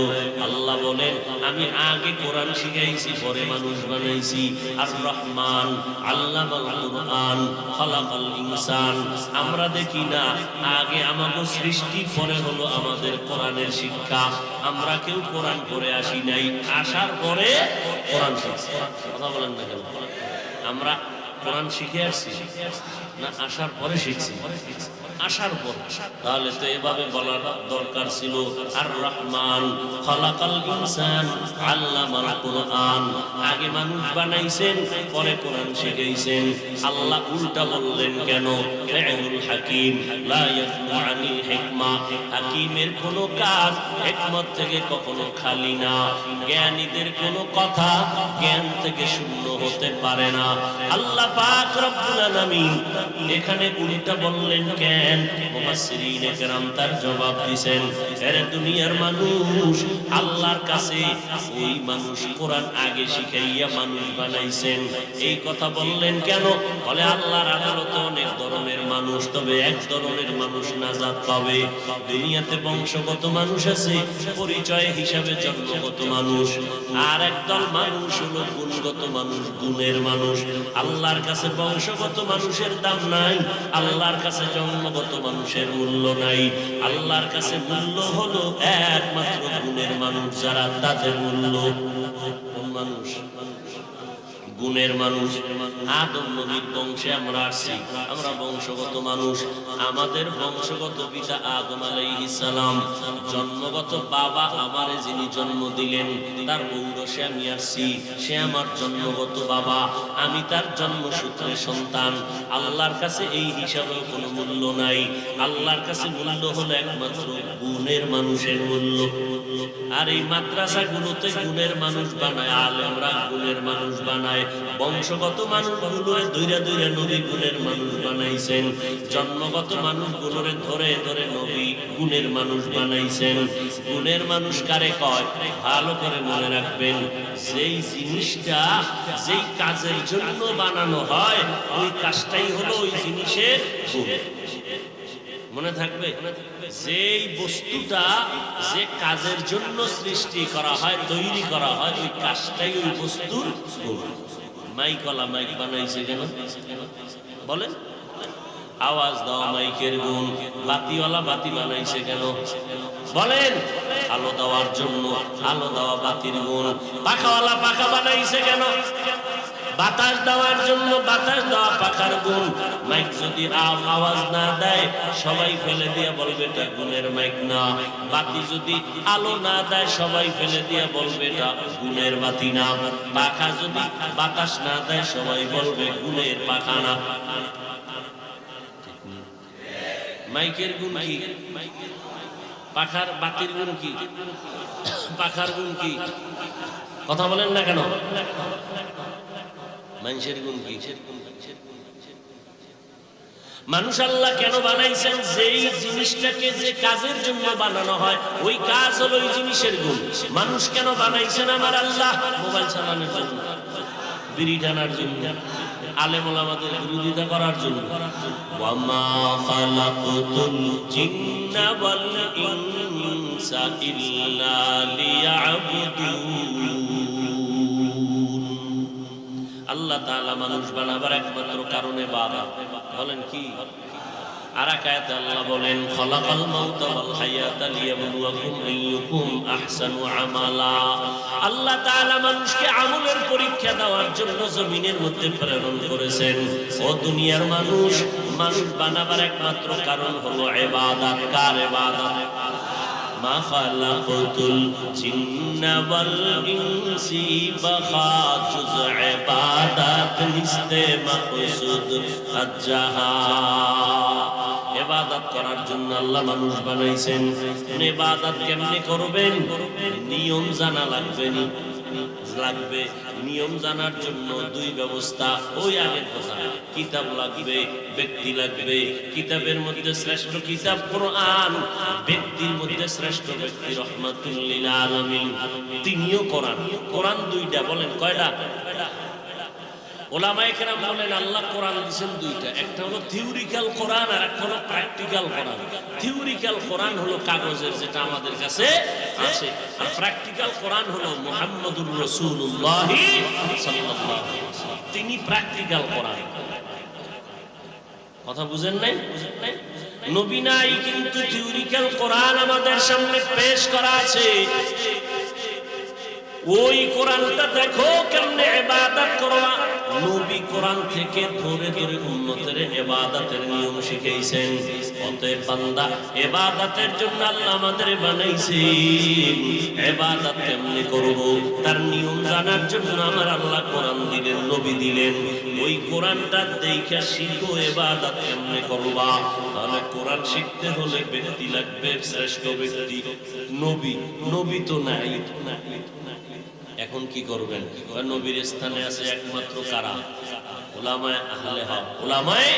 আল্লাহ বলেন আমি আগে কোরআন শিখাইছি, পরে মানুষ বানাইছি। আর রহমান আল্লামাল কুরআন খালাকাল ইনসান। আমরা দেখি না, আগে আমাদের সৃষ্টি, পরে হলো আমাদের কোরআনের শিক্ষা। আমরা কেউ কোরআন পড়ে আসি নাই, আসার পরে কোরআন শিখছি। কথা বলেন না কেন? আমরা কোরআন শিখে আসছি না আসার পরে শিখছি? আসার পর। তাহলে তো এভাবে বলার দরকার ছিল আর রহমান খালাকাল ইনসান আল্লামাল কুরআন। আগে মানুষ বানাইছেন, পরে কোরআন শিখাইছেন। আল্লাহ উল্টা বললেন কেন? ফাইলুল হাকিম লা ইয়াফু আনিল হিকমা। হাকিমের কোন কাজ হিকমত থেকে কখনো খালি না। জ্ঞানীদের কোন কথা জ্ঞান থেকে শূন্য হতে পারে না। আল্লাহ পাক রব্বুল আলামিন এখানে উল্টা বললেন কেন? মুফাসসিরিনে কেরাম তার জবাব দিয়েছেন, এর দুনিয়ার মানুষ আল্লাহর কাছে ওই মানুষ কোরআন আগে শিখাইয়া মানুষ বানাইছেন। এই কথা বললেন কেন? বলে আল্লাহর আদালতে অনেক ধরনের মানুষ, তবে এক ধরনের মানুষ নাজাত পাবে। দুনিয়াতে বংশগত মানুষ আছে, পরিচয় হিসাবে জন্মগত মানুষ, আর একদল মানুষ হলো গুণগত মানুষ, গুণের মানুষ। আল্লাহর কাছে বংশগত মানুষের দাম নাই, আল্লাহর কাছে জন্মগত মানুষের মূল্য নাই। আল্লাহর কাছে মূল্য হলো একমাত্র গুণের মানুষ, যারা তাদের মূল্য। কোন মানুষ? গুণের মানুষ। আদম নবীর বংশে আমরা আসছি, আমরা বংশগত মানুষ। আমাদের বংশগত পিতা আদম আলাইহিস সালাম, জন্মগত বাবা আমারে যিনি জন্ম দিলেন, তার ঔরসে আমি আসছি, সে আমার জন্মগত বাবা, আমি তার জন্মসূত্রে সন্তান। আল্লাহর কাছে এই হিসাবে কোনো মূল্য নাই। আল্লাহর কাছে মূল্য হলো একমাত্র গুণের মানুষের মূল্য। আর এই মাদ্রাসাগুলোতে গুণের মানুষ বানায়, আলেমরা গুণের মানুষ বানায়। বংশগত মানুষগুলোরে ধৈর্য ধৈর্য নবী গুণের মানুষ বানাইছেন, জন্মগত মানুষগুলোরে ধরে ধরে নবী গুণের মানুষ বানাইছেন। গুণের মানুষ কারে কয়? ভালো করে মনে রাখবেন, যেই জিনিসটা যেই কাজের জন্য বানানো হয়, ওই কাজটাই হলো ওই জিনিসের গুণ। মনে থাকবে, যেই বস্তুটা যে কাজের জন্য সৃষ্টি করা হয়, তৈরি করা হয়, ওই কাজটাই ওই বস্তুর গুণ। মাইকওয়ালা মাইক বানাইছে কেন বলেন? আওয়াজ দেওয়া মাইকের গুণ। বাতিওয়ালা বাতি বানাইছে কেন বলেন? আলো দেওয়ার জন্য, আলো দেওয়া বাতির গুণ। পাখাওয়ালা পাখা বানাইছে কেন? বাতাস দেওয়ার জন্য, বাতাস দেওয়া পাখার গুণ। মাইক যদি আওয়াজ না দেয়, সবাই ফেলে দিয়ে বলবে এটা গুণের মাইক না। বাতি যদি আলো না দেয়, সবাই ফেলে দিয়ে বলবে এটা গুণের বাতি না। পাখা যদি বাতাস না দেয়, সবাই বলবে গুণের পাখা না। মাইকের গুণ কি? পাখার বাতির গুণ কি? পাখার গুণ কি? কথা বলেন না কেন? মানুষের গুণ কি? মানুষ আল্লাহ কেন বানাইছেন? যেই জিনিসটাকে যে কাজের জন্য বানানো হয়, ওই কাজ হলো ওই জিনিসের গুণ। মানুষ কেন বানাইছেন আমার আল্লাহ? মোবাইল চালানোর জন্য, বিড়ি টানার জন্য, আলেম ওলামাদের বিরোধিতা করার জন্য। ওয়ামা খালাকুতুল জিন্না ওয়াল ইনসা ইল্লা লিয়াবুদুন। আল্লাহ তাআলা মানুষ বানাবার একমাত্র কারণে বাবা বলেন কি? আর এক আয়াতে আল্লাহ বলেন, খালাকাল মাউতা ওয়াল হায়াতা লিয়াবলুয়াকুম আইয়ুকুম আহসানু আমালা। আল্লাহ তাআলা মানুষকে আমলের পরীক্ষা দেওয়ার জন্য জমিনের মধ্যে প্রেরণ করেছেন। ও দুনিয়ার মানুষ, মানুষ বানাবার একমাত্র কারণ হলো ইবাদত। কার ইবাদত? মা খালাকাতুল জিন্না ওয়াল ইনসি বাখাজুজ ইবাদত নিস্তে মাকসুদ আজ্জাহা। ইবাদত করার জন্য আল্লাহ মানুষ বানাইছেন। ইবাদত কেমনে করবেন? নিয়ম জানা লাগবে। লাগবে নিয়ম জানার জন্য দুই ব্যবস্থা। ওই আগের কথা, কিতাব লাগবে, ব্যক্তি লাগবে। কিতাবের মধ্যে শ্রেষ্ঠ কিতাব কোরআন, ব্যক্তির মধ্যে শ্রেষ্ঠ ব্যক্তি রহমাতুল লিল আলামিন, তিনিও কোরআন। কোরআন দুইটা, বলেন কয়টা? ওলামায়ে কেরাম বলেন আল্লাহ কোরআন দিয়েছেন দুইটা, একটা হলো থিওরিক্যাল কোরআন আর একটা হলো প্র্যাকটিক্যাল কোরআন। থিওরিক্যাল কোরআন হলো কাগজের, যেটা আমাদের কাছে আছে, আর প্র্যাকটিক্যাল কোরআন হলো মুহাম্মদুর রাসূলুল্লাহ সাল্লাল্লাহু আলাইহি ওয়াসাল্লাম, তিনি প্র্যাকটিক্যাল কোরআন। কথা বুঝেন নাই? নবী নাই, কিন্তু থিওরিক্যাল কোরআন আমাদের সামনে পেশ করা আছে। ওই কোরআনটা দেখো কেমনে ইবাদত করবা। নবী কোরআন থেকে ধরে ধরে উম্মতের ইবাদতের নিয়ম শিখাইছেন। অতএব বান্দা, ইবাদতের জন্য আল্লাহ আমাদের বানাইছেন। ইবাদত কেমনে করব তার নিয়ম জানার জন্য আমার আল্লাহ কোরআন দিলেন, নবী দিলেন। ওই কোরআনটা দেখে শিখো ইবাদত কেমনে করবা। তাহলে কোরআন শিখতে হলে ব্যক্তি লাগবে, শ্রেষ্ঠ ব্যক্তি নবী। নবী তো নাই। এখন কি করবেন? নবীর স্থানে আছে একমাত্র কারা? উলামায়ে আহলে হক, উলামায়ে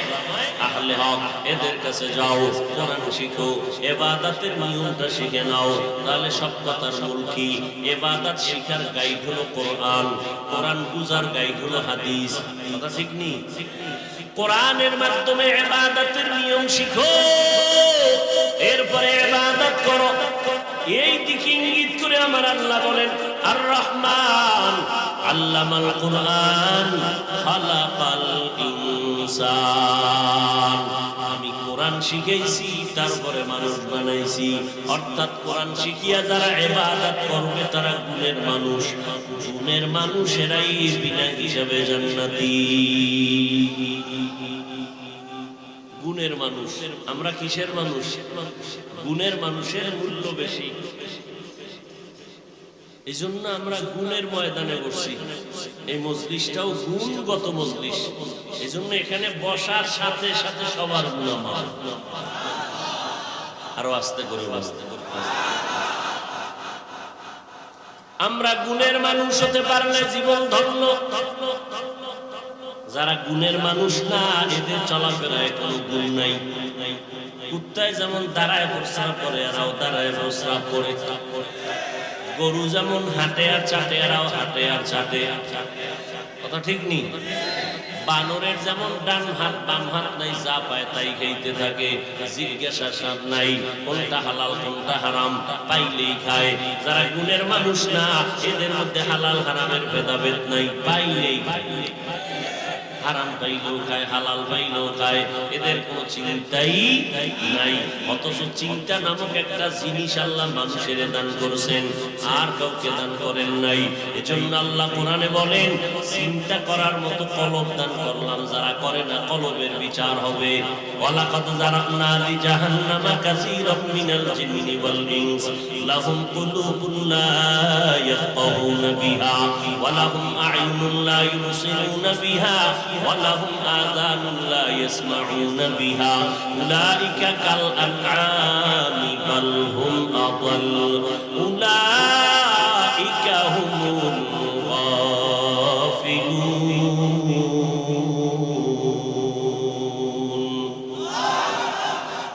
আহলে হক, এদের কাছে যাও, কোরআন শিখো, ইবাদতের নিয়মটা শিখে নাও। তাহলে সব কথার মূল কি? ইবাদত শিখার গাইড হলো কোরআন, কোরআন বুঝার গাইড হলো হাদিস। কথা ঠিক নি? কোরআনের মাধ্যমে ইবাদতের নিয়ম শিখো, এরপরে ইবাদত করো। এই দিকে ইঙ্গিত করে আমার আল্লাহ বলেন, আর রহমান আল্লামাল কুরআন খালাকাল ইনসান। আমি কোরআন শিখাইছি, তারপরে মানুষ বানাইছি। অর্থাৎ কোরআন শিখিয়া যারা ইবাদত করবে তারা গুণের মানুষ, গুণের মানুষেরাই বিনা হিসাবে জান্নাতি। গুণের মানুষ, আমরা কিসের মানুষ? গুণের মানুষের মূল্য বেশি, এই জন্য আমরা গুণের ময়দানে বসছি। এই মজলিসটাও গুণগত মজলিস, এই জন্য এখানে বসার সাথে সাথে সবার গুণামা। আরো আস্তে করে, আস্তে করে। আমরা গুণের মানুষ হতে পারলে জীবন ধন্য। যারা গুণের মানুষ না, এদের চলাফেরায় কোনো গুণ নাই। কুত্তায় যেমন দাঁড়ায় প্রস্রাব করে, এরাও দাঁড়ায় প্রস্রাব করে। গরু যেমন হাঁটে আর চাটে, এরাও হাঁটে আর চাটে। কথা ঠিক নি? বানরের যেমন ডান হাত বাম হাত নাই, যা পায় তাই খাইতে থাকে, জিজ্ঞাসা সার নাই কোনটা হালাল কোনটা হারাম, পাইলেই খায়। যারা গুণের মানুষ না, এদের মধ্যে হালাল হারামের ভেদাভেদ নাই, পাইলেই খায়। হারাম পাইলেও খায়, হালাল পাইলেও খায়, এদের কোনো চিন্তাই নাই। অথচ চিন্তা নামক একটা জিনিস আল্লাহ মানুষের দান করেছেন, আর কাউকে দান করেন নাই। এজন্য আল্লাহ কোরআনে বলেন, চিন্তা করার মতো কলব দান করলাম, যারা করে না কলবের বিচার হবে। ওয়ালাকাদ যারানা লিজাহান্নামা কাসীরাম মিনাল জিন্নি ওয়াল ইনস লাহুম কুলুবুন লা ইয়াফকাহুনা বিহা ওয়া লাহুম আ'ইনুন লা ইউবসিরুনা বিহা ওয়ালাহুম আযানুন লা ইয়াসমাউনা বিহা উলাইকা কাল আনআমি বাল হুম আদাল উলাইকা হুমুল গাফিলুন।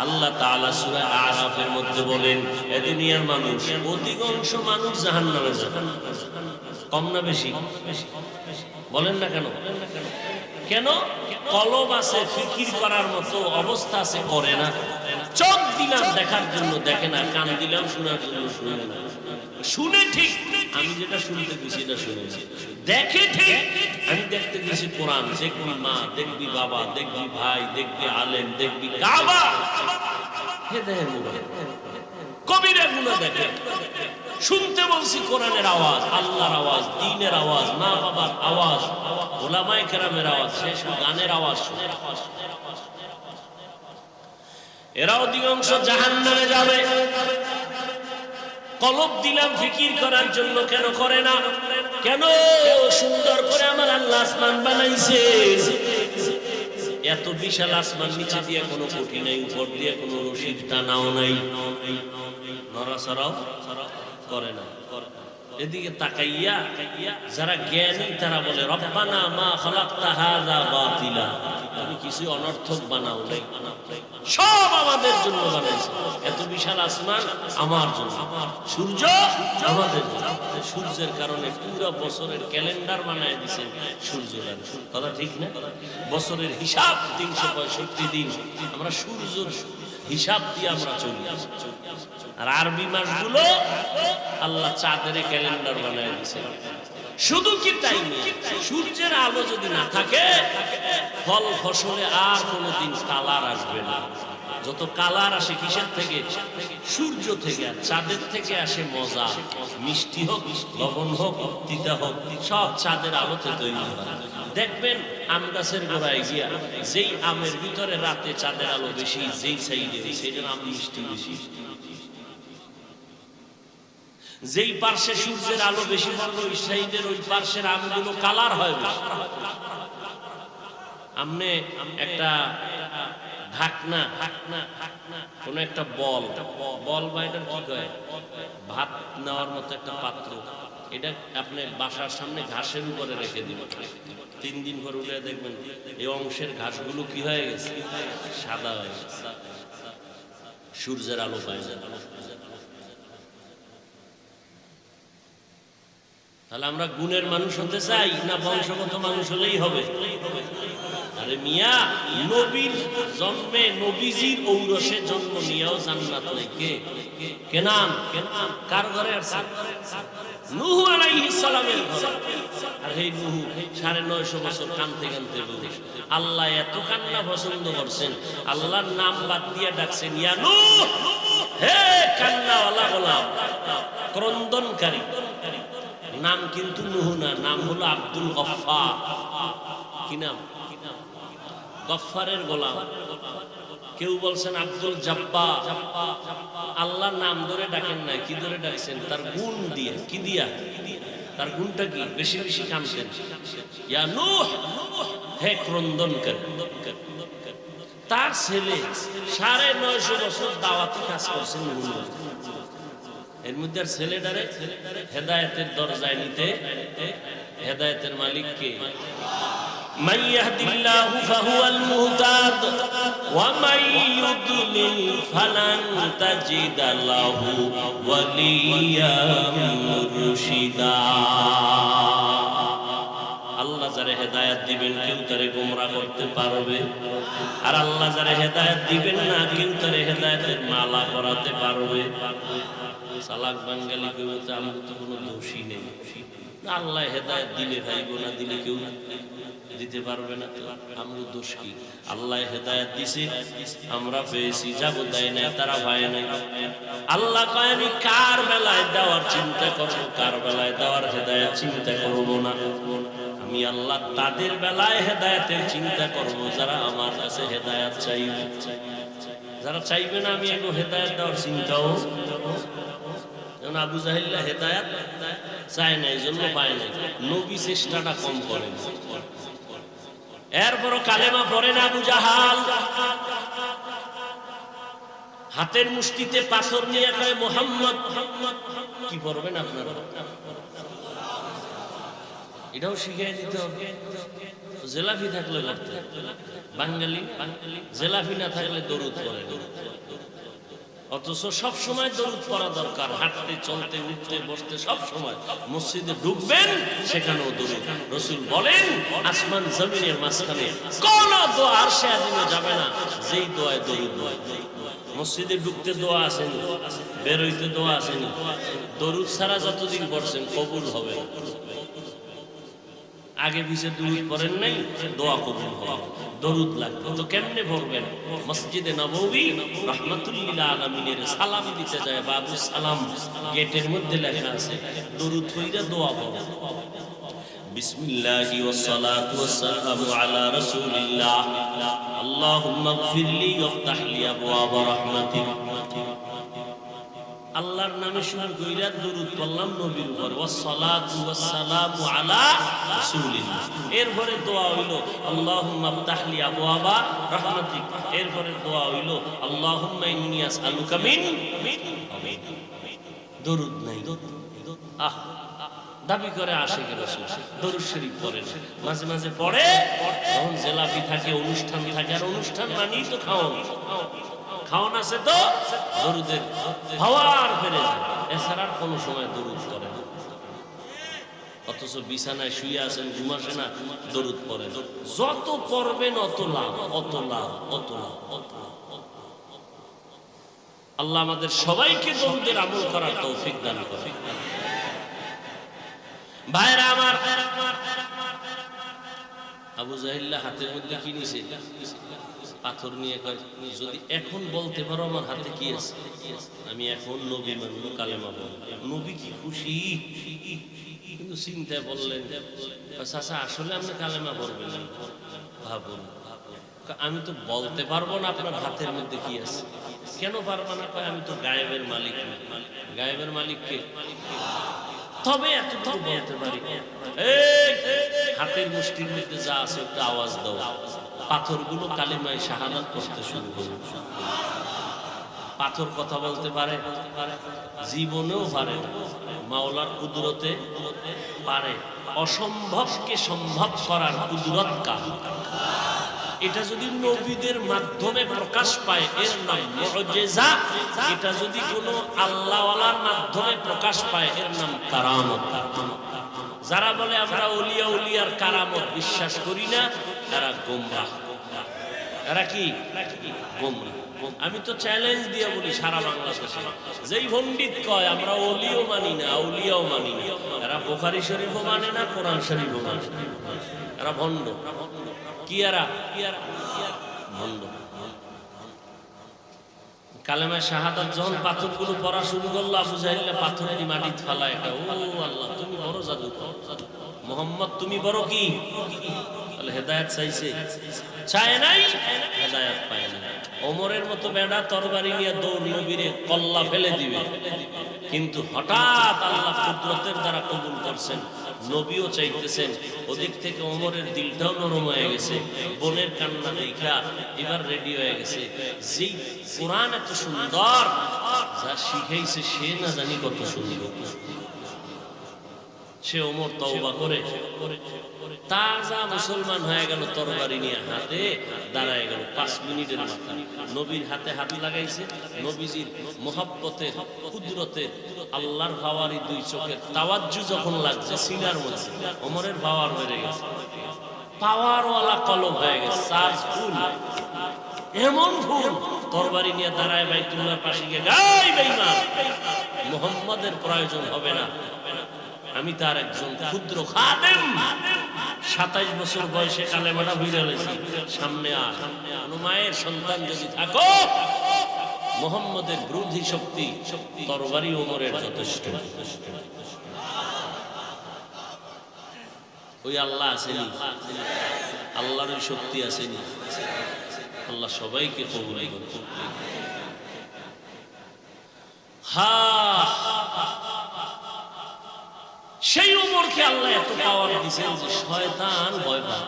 আল্লাহ তাআলা সূরা আরাফের মধ্যে বলেন, এ দুনিয়ার মানুষ অধিকাংশ মানুষ জাহান্নামে যাবে। কম না বেশি? বলেন না কেন? কেন? কলব আছে, ফিকির করার মতো অবস্থা আছে, করে না। চোখ দিলাম দেখার জন্য দেখে না, কান দিলাম শোনার জন্য শুনে না। শুনে ঠিক, আমি যেটা শুনতে গেছি এটা শুনেছি। দেখে ঠিক, আমি দেখতে গেছি কোরআন। দেখবি মা, দেখবি বাবা, দেখবি ভাই, দেখবি আলেম, দেখবি কাবা, হে দেখে মোবাইল, কবিরা গুলো দেখে। শুনতে বলছি কোরআনের আওয়াজ, আল্লাহর আওয়াজ, দ্বীনের আওয়াজ, মা বাবার আওয়াজ, উলামায়ে কেরামের আওয়াজ, শেষ গানের আওয়াজ শুনে। এরা অধিকাংশ জাহান্নামে যাবে। কলব দিলাম ফিকির করার জন্য, কেন করে না? কেন? সুন্দর করে আমার আল্লাহ আসমান বানাইছে, এত বিশাল আসমান, নিচে দিয়ে কোনো খুঁটি নাই, উপর দিয়ে কোনো রশিদ টানাও নাই, নড়াচড়াও করে না। এদিকে তাকাইয়া যারা জ্ঞানী তারা বলে, রব্বানা মা খালাকতা হাযা বাতিলা, তুমি কিছু অনর্থক বানাও নাই, সব আমাদের জন্য বানাইছো। এত বিশাল আসমান আমার জন্য, সূর্য আমাদের জন্য। সূর্যের কারণে পুরো বছরের ক্যালেন্ডার বানায় দিয়েছেন সূর্যের। কথা ঠিক না? বছরের হিসাব 365 দিন আমরা সূর্যের হিসাব দিয়ে আমরা চলি। আর আরবি মাসগুলো আল্লাহ চাঁদের ক্যালেন্ডার বানায় দিয়েছেন। শুধু কি তাই না, সূর্যের আলো যদি না থাকে, ফল ফসলে আর কোনোদিন কালার আসবে না। যত কালার আসে কিসের থেকে? সূর্য থেকে। আর চাঁদের থেকে আসে মজা, মিষ্টি হোক, লবণ হোক, তিতা হোক, সব চাঁদের আলোতে তৈরি হয়। দেখবেন আম গাছের গোড়ায় গিয়া যেই আমের ভিতরে রাতে চাঁদের আলো বেশি, যেই সাইডে সেইটার আম মিষ্টি বেশি। যেই পার্শ্বে সূর্যের আলো বেশি পড়বে, ওই সাইডের ওই পার্শ্বের আমগুলো কালার হয় বেশি। আমনে একটা ঢাকনা, কোন একটা বল বা এটা কি কয়, ভাত নেওয়ার মতো একটা পাত্র, এটা আপনি বাসার সামনে ঘাসের উপরে রেখে দিবেন। 3 দিন পর উঠে দেখবেন এই অংশের ঘাসগুলো কি হয়ে গেছে, সাদা হয়ে গেছে, সূর্যের আলো পায় না। তাহলে আমরা গুণের মানুষ হতে চাই না বংশগত মানুষ হলেই হবে? আরে মিয়া, নবীর জন্মে নবীজির ঔরসে জন্ম নিয়েও জান্নাত নাই। কে নাম? কার ঘরে আছে? নূহ আলাইহিস সালামের ঘরে। আর এই নূহ 950 বছর কানতে কানতে বলে আল্লাহ এত কান্না পছন্দ করছেন, আল্লাহর নাম বাদ দিয়ে ডাকছেন ইয়া নূহ, হে কান্নাওয়ালা গোলাম, ক্রন্দনকারী। নাম কিন্তু নূহ না, নাম হলো আব্দুল গফফার। কি নাম? গফফারের গোলাম। কেউ বলছেন আব্দুল জব্বার। আল্লাহর নাম ধরে ডাকেন না, কি ধরে ডাকছেন? তার গুণ দিয়ে। কি দিয়া? তার গুণটা কি? বেশি বেশি কাঁদছেন, ইয়া নূহ, হে ক্রন্দনকারী। তার ছেলে 950 বছর দাওয়াতি কাজ করছেন নূহ। এর মধ্যে আর ছেলেটারে হেদায়েতের দরজায় নিতে, হেদায়েতের মালিক কে? মান ইয়াহদিল্লাহু ফাহুয়াল মুহতাদ ওয়া মান ইউদ্লিল ফালান তাজিদা লাহু ওয়ালিয়াম মুরশিদা। আল্লাহ যারে হেদায়েত দিবেন কেউ তারে গোমরা করতে পারবে, আর আল্লাহ যারে হেদায়েত দিবেন না কেউ তারে হেদায়েতের মালা পরাতে পারবে। সালাক বাঙালি কেউ বলতে আমার তো কোনো দোষই নেই, আল্লাহ হেদায়েত দিলে ভাই, গোনা দিলে কেউ দিতে পারবে না। আমার দোষ কি? আল্লাহ হেদায়েত দিছে, আমরা পেয়েছি, যাব দেয় নাই তারা ভাই নাই। আল্লাহ কয় আমি কার বেলায় দেওয়ার চিন্তা করবো, কার বেলায় দেওয়ার হেদায়েত চিন্তা করবো না। আমি আল্লাহ তাদের বেলায় হেদায়েতের চিন্তা করবো যারা আমার কাছে হেদায়েত চাইবে। যারা চাইবে না আমি এগো হেদায়েত দেওয়ার চিন্তাও। যেমন আবু জাহেল হেদায়েত চায় না, এই জন্য পায় নাই। নবী চেষ্টাটা কম করেন, এরপরও কালেমা পড়ে না আবু জাহাল। হাতের মুষ্টিতে পাথর নিয়ে কয় মুহাম্মদ। কি পড়বেন আপনারা? এটাও শিখিয়ে দিতে হবে। জেলাফি থাকলে করতে, বাঙালি জেলাফি না থাকলে দরুদ পড়ে। অথচ সব সময় দরুদ পড়া দরকার, হাঁটতে চলতে উঠতে বসতে সব সময়। মসজিদে ঢুকবেন সেখানেও দরুদ। রাসূল বলেন আসমান জমিনের মাঝখানে কোন দোয়া আরশে আজিমে যাবে না যেই দোয়ায় দরুদ হয়। মসজিদে ঢুকতে দোয়া আসেনি, বের হইতে দোয়া আসেনি। দরুদ ছাড়া যতদিন পড়ছেন কবুল হবে। আগে পিছে দরুদ পড়েন নাই, দোয়া কবুল হবে। দরুদ লাগবে তো কেমনে পড়বেন? মসজিদে নববী রাহমাতুল লিল আলামিনের সালাম দিতে যায় বাবু সালাম, গেটের মধ্যে লেখা আছে দরুদ পড়ে দোয়া করো। বিসমিল্লাহি ওয়াস সালাতু ওয়াস সালামু আলা রাসূলিল্লাহ আল্লাহুম্মা গফিরলি ওয়াফতাহ লি আবওয়াব রাহমাতিক। আল্লাহর নামে শুরু কইরা দরুদ পড়লাম নবীর উপর, ওয়াস সালাতু ওয়াস সালামু আলা রাসূলিল্লাহ। এরপরে দোয়া হইল আল্লাহুম্মা আফতাহ লি আবওয়াবা রাহমাতিক। এরপরে দোয়া হইল আল্লাহুম্মা ইন্নী আসআলুকা মিন। দরুদ নাই, দাবি করে আশিকের রাসূল দরুদ শরীফ পড়েন, মাঝে মাঝে পড়ে। তখন জেলাপি থাকে, অনুষ্ঠান থাকে, আর অনুষ্ঠান মানেই তো খাওয়ান। খাওয়ান আছে তো দরুদের হাওয়ার ফেরে যায়, এছাড়া কোনো সময় দরুদ করে না। অথচ বিছানায় শুয়ে আছেন, ঘুম আসে না, দরুদ পড়ে। যত পড়বেন অত লাভ, অত লাভ, অত লাভ, অত লাভ। আল্লাহ আমাদের সবাইকে দরুদের আমল করার তৌফিক দান করেন। ভাইরা আমার, আবু জাহেল হাতের মধ্যে কি নিছে? পাথর নিয়ে কয় যদি এখন বলতে পারো আমার হাতে কি আছে, আমি এখন নবী মানব, কালেমা বলব। নবী কি খুশি, কিন্তু চিন্তায় বললেন চাচা আসলে আপনি কালেমা বলবেন? ভাবুন, আমি তো বলতে পারবো না আপনার হাতের মধ্যে কি আছে। কেন পারবো না? কয় আমি তো গায়েবের মালিক না। গায়েবের মালিক কে? তবে এতটুকু বলতে পারি, এই হাতের মুষ্টির মধ্যে যা আছে একটা আওয়াজ দাও, পাথরগুলো কালিমায় শাহাদাত করতে শুরু করবে। পাথর কথা বলতে পারে? জীবনেও পারে। মাওলার কুদরতে পারে। অসম্ভবকে সম্ভব করার কুদরত কার? এটা যদি নবীদের মাধ্যমে প্রকাশ পায় এর নাম মুআজিজা। এটা যদি কোনো আল্লাহওয়ালার মাধ্যমে প্রকাশ পায় এর নাম কারামত। যারা বলে আমরা ওলিয়া উলিয়ার কারামত বিশ্বাস করি না, এরা গোমরাহ। এরা কি গোমরাহ? আমি তো চ্যালেঞ্জ দিয়ে বলি সারা বাংলাদেশে, যেই পণ্ডিত কয় আমরা ওলিও মানি না আউলিয়াও মানি না, এরা বুখারী শরীফও মানে না, কোরআন শরীফও মানে না, এরা ভণ্ড। কি এরা ভণ্ড। কালেমা শাহাদাত যখন পাথরগুলো পড়া শুরু করলো, আবু জাহেল পাথরের মাটিত ফালায়, ও আল্লাহ তুমি বড় জাদুকর, মুহাম্মদ তুমি বড় কি? তাহলে হেদায়েত চাইছে, চায় নাই, হেদায়েত পায় না। ওমরের মতো বেড়া তরবারি নিয়ে দৌড়, নবীরে কল্লা ফেলে দিবে, কিন্তু হঠাৎ আল্লাহ কুদরতের দ্বারা কবুল করছেন, নবীও চাইতেছেন। ওদিক থেকে ওমরের দিলটাও নরম হয়ে গেছে, বোনের কান্না দেখা এবার রেডি হয়ে গেছে। যেই কোরআন এত সুন্দর, যা শিখাইছে সে না জানি কত সুন্দর। সে ওমর তওবা করে তাজা মুসলমান হয়ে গেল, তরবারি নিয়ে হাতে দাঁড়ায় গেল। 5 মিনিটের মাথা নবীর হাতে হাত লাগাইছে। নবীজির মোহাব্বতের কুদরতের আল্লাহর ভাওয়ারি দুই চোখের তাওয়াজ্জু যখন লাগছে সিনার মধ্যে, ওমরের পাওয়ার বেড়ে গেছে, পাওয়ারওয়ালা কলম হয়ে গেছে, চার্জ ফুল, এমন ফুল। তরবারি নিয়ে দাঁড়ায় বাইতুল্লাহর পাশে গিয়ে গাই বেঈমান, মুহাম্মাদের প্রয়োজন হবে না, আমি তার একজন ক্ষুদ্র খাদেম। 27 বছর বয়সে কালেমাটা ভিড়ে গেছি, সামনে আর কোন মায়ের সন্তান যদি থাকো, মুহাম্মাদের বিরোধী শক্তি তরবারি ওমরের যথেষ্ট। ওই আল্লাহ আসেনি, আল্লাহর ওই শক্তি আসেনি। আল্লাহ সবাইকে কবুল করুন। সেই ওমরকে আল্লাহ এত পাওয়ার দিয়েছেন যে শয়তান ভয় পায়।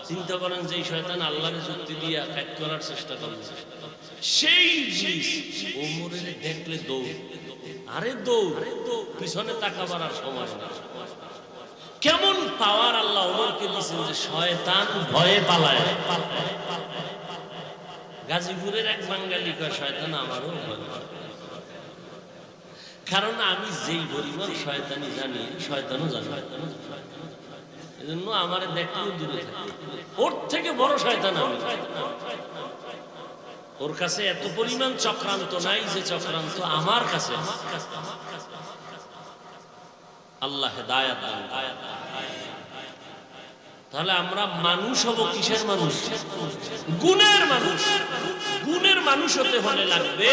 চিন্তা করেন, যে শয়তান আল্লাহর যুক্তি দিয়ে কাজ করার চেষ্টা করছে, সেই ওমরের দেখলে দৌড়, আরে দৌড়, পিছনে তাকাবার আর সময় না। কেমন পাওয়ার আল্লাহ ওমরকে দিয়েছেন যে শয়তান ভয়ে পালায়। গাজীপুরের এক বাঙালি কয় শয়তান আমারও ভয়, কারণ আমি যেই পরিমাণ শয়তানি জানি শয়তানও জানি, এজন্য আমার দেখলেও দূরে থাকে। ওর থেকে বড় শয়তান আমি। ওর কাছে এত পরিমাণ চক্রান্ত নাই যে চক্রান্ত আমার কাছে। আল্লাহ হেদায়েত দান। তাহলে আমরা মানুষ হব কিসের মানুষ? গুণের মানুষ। গুণের মানুষ হতে হলে লাগবে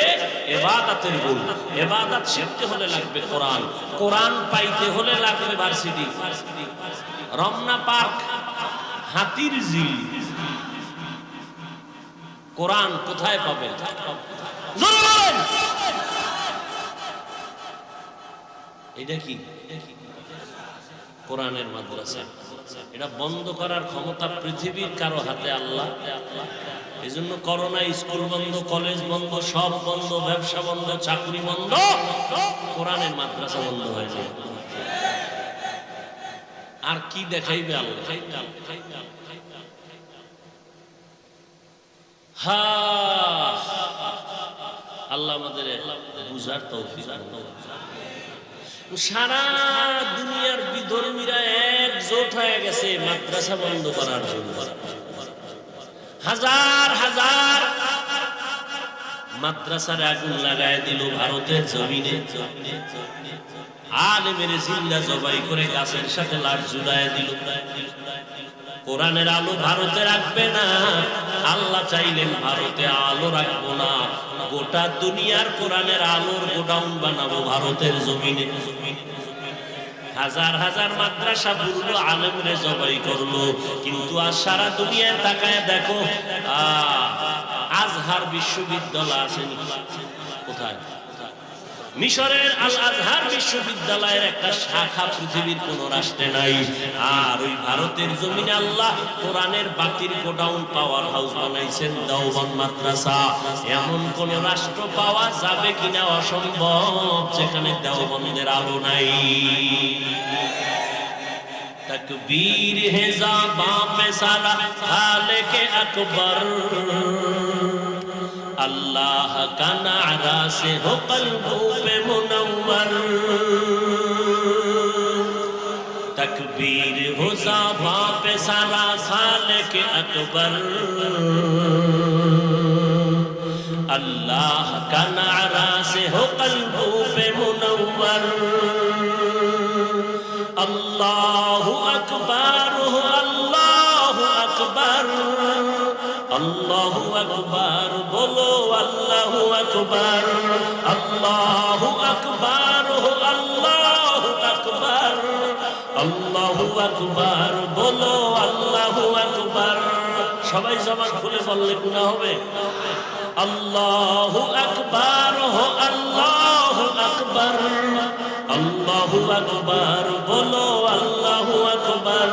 ইবাদতের গুণ, ইবাদত শিখতে হলে লাগবে কোরআন, কোরআন পাইতে হলে লাগবে ভার্সিটি, রমনা পার্ক, হাতির ঝিল। কোরআন কোথায় পাবেন? জোরে বলেন। এটা কি? কোরআনের মাদ্রাসা। এটা বন্ধ করার ক্ষমতা পৃথিবীর কারো হাতে আল্লাহ। এজন্য করোনা, স্কুল বন্ধ, কলেজ বন্ধ, সব বন্ধ, ব্যবসা বন্ধ, চাকরি বন্ধ, কোরআনের মাদ্রাসা বন্ধ হয়ে যায়। আর কি দেখাইবে আল্লাহ? আল্লাহ আমাদের বুঝার তৌফিক। সারা দুনিয়ার বিধর্মীরা একজোট হয়ে গেছে মাদ্রাসা বন্ধ করার জন্য। হাজার হাজার মাদ্রাসার আগুন লাগায় দিল ভারতের জমিনে। আলেমের জিন্দা জবাই করে গাছের সাথে লাশ ঝুলায় দিল। কোরআনের আলো ভারতে রাখবে না। আল্লাহ চাইলেন ভারতে আলো রাখবো না, গোটা দুনিয়ার কোরআনের আলোর গোডাউন বানাবো ভারতের জমিনে। হাজার হাজার মাদ্রাসা পুরো আলেমরে জবাই করলো, কিন্তু আর সারা দুনিয়ায় তাকায় দেখো আজহার বিশ্ববিদ্যালয় আসেনি। কোথায়? মিশরের আল আজহার বিশ্ববিদ্যালয়ের একটা শাখা পৃথিবীর কোন রাষ্ট্রে নাই। আর ওই ভারতের জমিনে আল্লাহ কোরআনের বাতির গোডাউন, পাওয়ার হাউস বানাইছেন দেওবন্দ মাদ্রাসা। এমন কোন রাষ্ট্র পাওয়া যাবে কিনা অসম্ভব যেখানে দেওবন্দের আলো নাই। तकबीर है ज़बां पे सारा खालिक अकबर, अल्लाह का नारा से हो क़ल्बों पे मुनव्वर। तकबीर हो ज़बां पे सारा खालिक अकबर, अल्लाह का नारा से हो क़ल्बों पे मुनव्वर। अल्लाहु अकबर हो अल्लाहु अकबर, अल्लाहु अकबर बोलो अल्लाहु अकबर। अल्लाहु अकबर हो अल्लाहु अकबर, अल्लाहु अकबर बोलो अल्लाहु अकबर। সবাই জবান খুলে বললে গুনাহ হবে। अल्लाहु अकबर हो अल्लाहु अकबर, अल्लाहु अकबर बोलो अल्लाहु अकबर।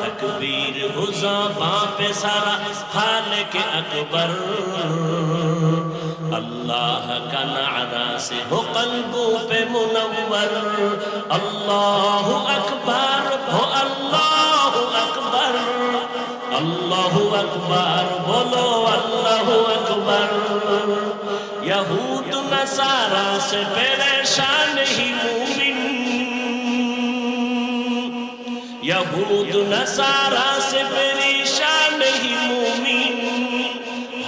तकबीर हो ज़बां पे सारा खालिक अकबर, अल्लाह का नारा से हो क़ल्बों पे मुनव्वर। अल्लाहु अकबर हो अल्लाहु अकबर, अल्लाहु अकबर बोलो अल्लाहु अकबर। यहूद नसारा से परेशान ही मूमिन, यहूद नसारा से परेशान ही मूमिन।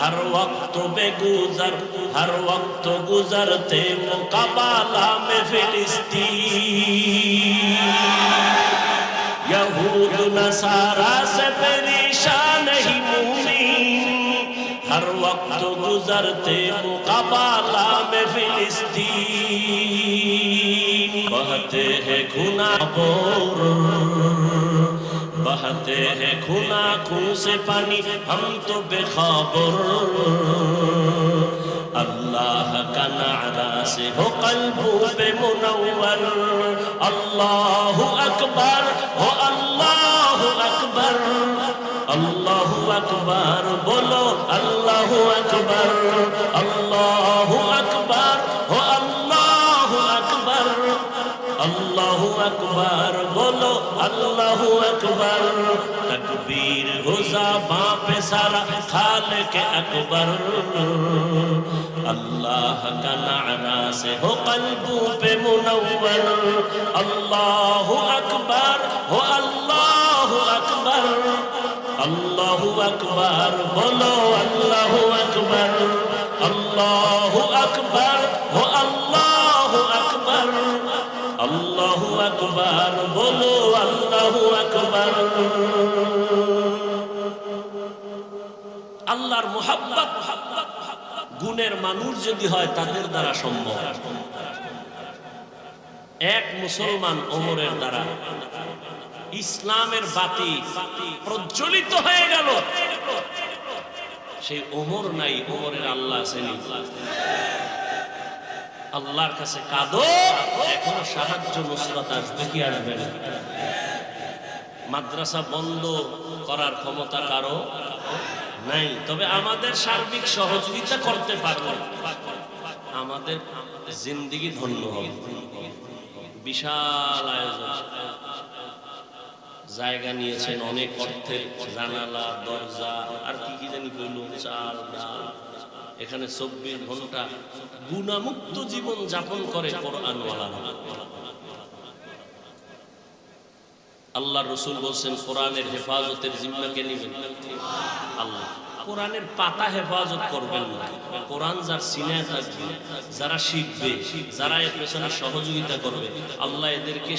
हर वक्त बेगुजर हर वक्त गुजरते मुकाबला में फिलिस्तीन। यहूद नसारा से परेशान ही मूमिन, हर वक्त गुजरते मुकाबला में फिलिस्तीन। बहते हैं खूना बोर, बहते हैं खूना खून से पानी, हम तो बेखबर। अल्लाह का नारा से हो क़ल्बों पे मुनव्वर। अल्लाहु अकबर हो अल्लाहु अकबर, अल्लाहु अकबर बोलो अल्लाहु अकबर। अल्लाहु अकबर हो अल्लाहु अकबर, अल्लाहु अकबर बोलो अल्लाहु अकबर। तकबीर हो ज़बां पे सारा खालिक अकबर, अल्लाह का नारा से हो क़ल्बों पे मुनव्वर। अल्लाहु अकबर हो अल्लाहु अकबर, अल्लाहु अकबर बोलो अल्लाहु अकबर। अल्लाहु अकबर हो अल्लाहु अकबर, अल्लाहु अकबर बोलो अल्लाहु अकबर। আল্লাহর মুহাব্বত গুণের মানুষ যদি হয় তাদের দ্বারা সম্ভব। এক মুসলমান ওমরের দ্বারা ইসলামের বাতি প্রজ্বলিত হয়ে গেল। সেই ওমর নাই, ওমরের আল্লাহ আছেন। আল্লাহর কাছে কাঁদো, এখনো সাহায্য নুসরত আসবে কি আসবে না। মাদ্রাসা বন্ধ করার ক্ষমতা কারো নাই, তবে আমাদের সার্বিক সহযোগিতা করতে পারলে আমাদের জিন্দেগি ধন্য হবে। বিশাল আয়োজন, জায়গা নিয়েছেন, অনেক অর্থের জানালা দরজা আর কি কি জানি কইল, চাল ডাল। এখানে 24 ঘন্টা গুনাহমুক্ত জীবন যাপন করে কোরআনওয়ালারা। আল্লাহর রাসূল বলেন কোরআনের হেফাজতের জিম্মা কে নেবেন? আল্লাহ। কোরআনের পাতা হেফাজত করবেন না, কোরআন যার সিনায় থাকবে, যারা শিখবে, যারা এর পেছনে সহযোগিতা করবে, আল্লাহ এদেরকে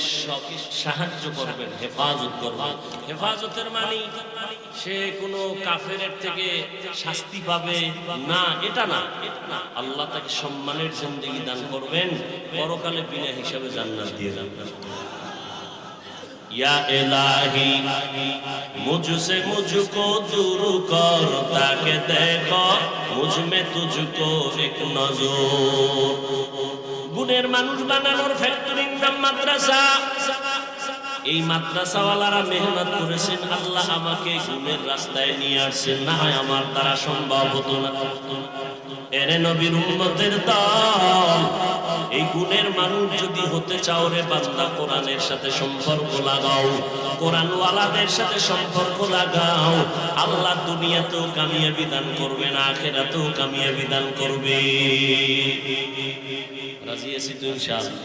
সাহায্য করবেন, হেফাজত করবেন। হেফাজতের মানে সে কোনো কাফেরের থেকে শাস্তি পাবে না, এটা না। আল্লাহ তাকে সম্মানের জিন্দেগি দান করবেন, পরকালে বিনা হিসাবে জান্নাত দিয়ে দেবেন। या इलाही मुझसे मुझको दूर कर, ताकि देखो मुझ में तुझको एक नजर। गुनेर मानुष बानानोर फैक्टरिंग नाम माद्रासा। এই মাদ্রাসাওয়ালারা মেহনত করেছেন, আল্লাহ আমাকে গুণের রাস্তায় নিয়ে আসছেন, না হয় আমার দ্বারা সম্ভব হতো না। এরে নবীর উম্মতের দল, এই গুণের মানুষ যদি হতে চাও রে বান্দা, কোরআনের সাথে সম্পর্ক লাগাও, কোরআনওয়ালাদের সাথে সম্পর্ক লাগাও। আল্লাহ দুনিয়াতেও কামিয়াবি দান করবে, না আখিরাতেও কামিয়াবি দান করবে। রাজি আছি তো ইনশাআল্লাহ?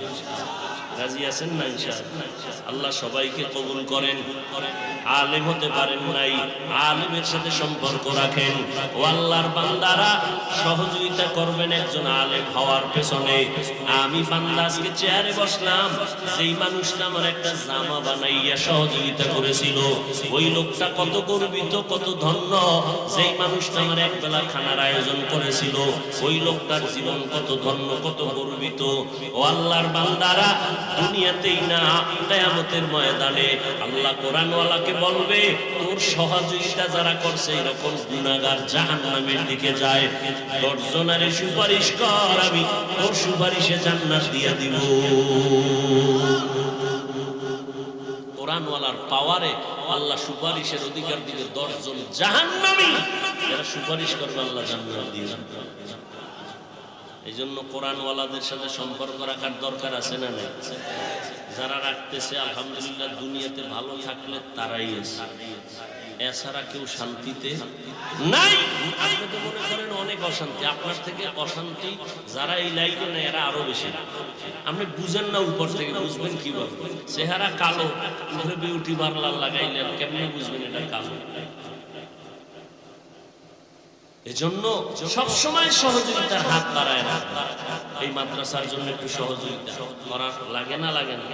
রাজি আছেন না ইনশাআল্লাহ? আল্লাহ সবাইকে কবুল করেন। আলেম হতে পারেন নাই, আলেমের সাথে সম্পর্ক রাখেন। ও আল্লাহর বান্দারা, সহযোগিতা করবেন একজন আলেম হওয়ার পেছনে। আমি বান্দা আজকে চেয়ারে বসলাম, যেই মানুষটা আমার একটা জামা বানাইয়া সহযোগিতা করেছিল, ওই লোকটা কত গর্বিত, কত ধন্য। যেই মানুষটা আমার একবেলা খানার আয়োজন করেছিল, ওই লোকটার জীবন কত ধন্য, কত গর্বিত। ও আল্লাহর বান্দারা, দুনিয়াতেই না কিয়ামতের ময়দানে আল্লাহ কোরআনওয়ালাকে বলবে, তোর সহযোগিতা যারা করছে এরকম গুনাহগার জাহান্নামের দিকে যায়, 10 জনের সুপারিশ কর, আমি তোর সুপারিশে জান্নাত দিয়ে দিব। কোরআনওয়ালার পাওয়ারে আল্লাহ সুপারিশের অধিকার দিবে 10 জন জাহান্নামী, যারা সুপারিশ করবে আল্লাহ জান্নাত দিয়ে। এই জন্য কোরআনওয়ালাদের সাথে সম্পর্ক রাখার দরকার আছে না নাই? যারা রাখতেছে আলহামদুলিল্লাহ, দুনিয়াতে ভালো থাকলে তারাই আছে, এছাড়া কেউ শান্তিতে নাই। আপনি তো মনে করেন অনেক অশান্তি, আপনার থেকে অশান্তি যারা এই লাইনে নেই এরা আরো বেশি। আপনি বুঝেন না, উপর থেকে বুঝবেন কিভাবে? চেহারা কালো, উপরে বিউটি পার্লার লাগাইলেন, কেমনে বুঝবেন এটা কালো? এজন্য সবসময় সহযোগিতার হাত বাড়ায় রাখা। এই মাদ্রাসার জন্য একটু সহযোগিতা করা লাগে না, লাগে না?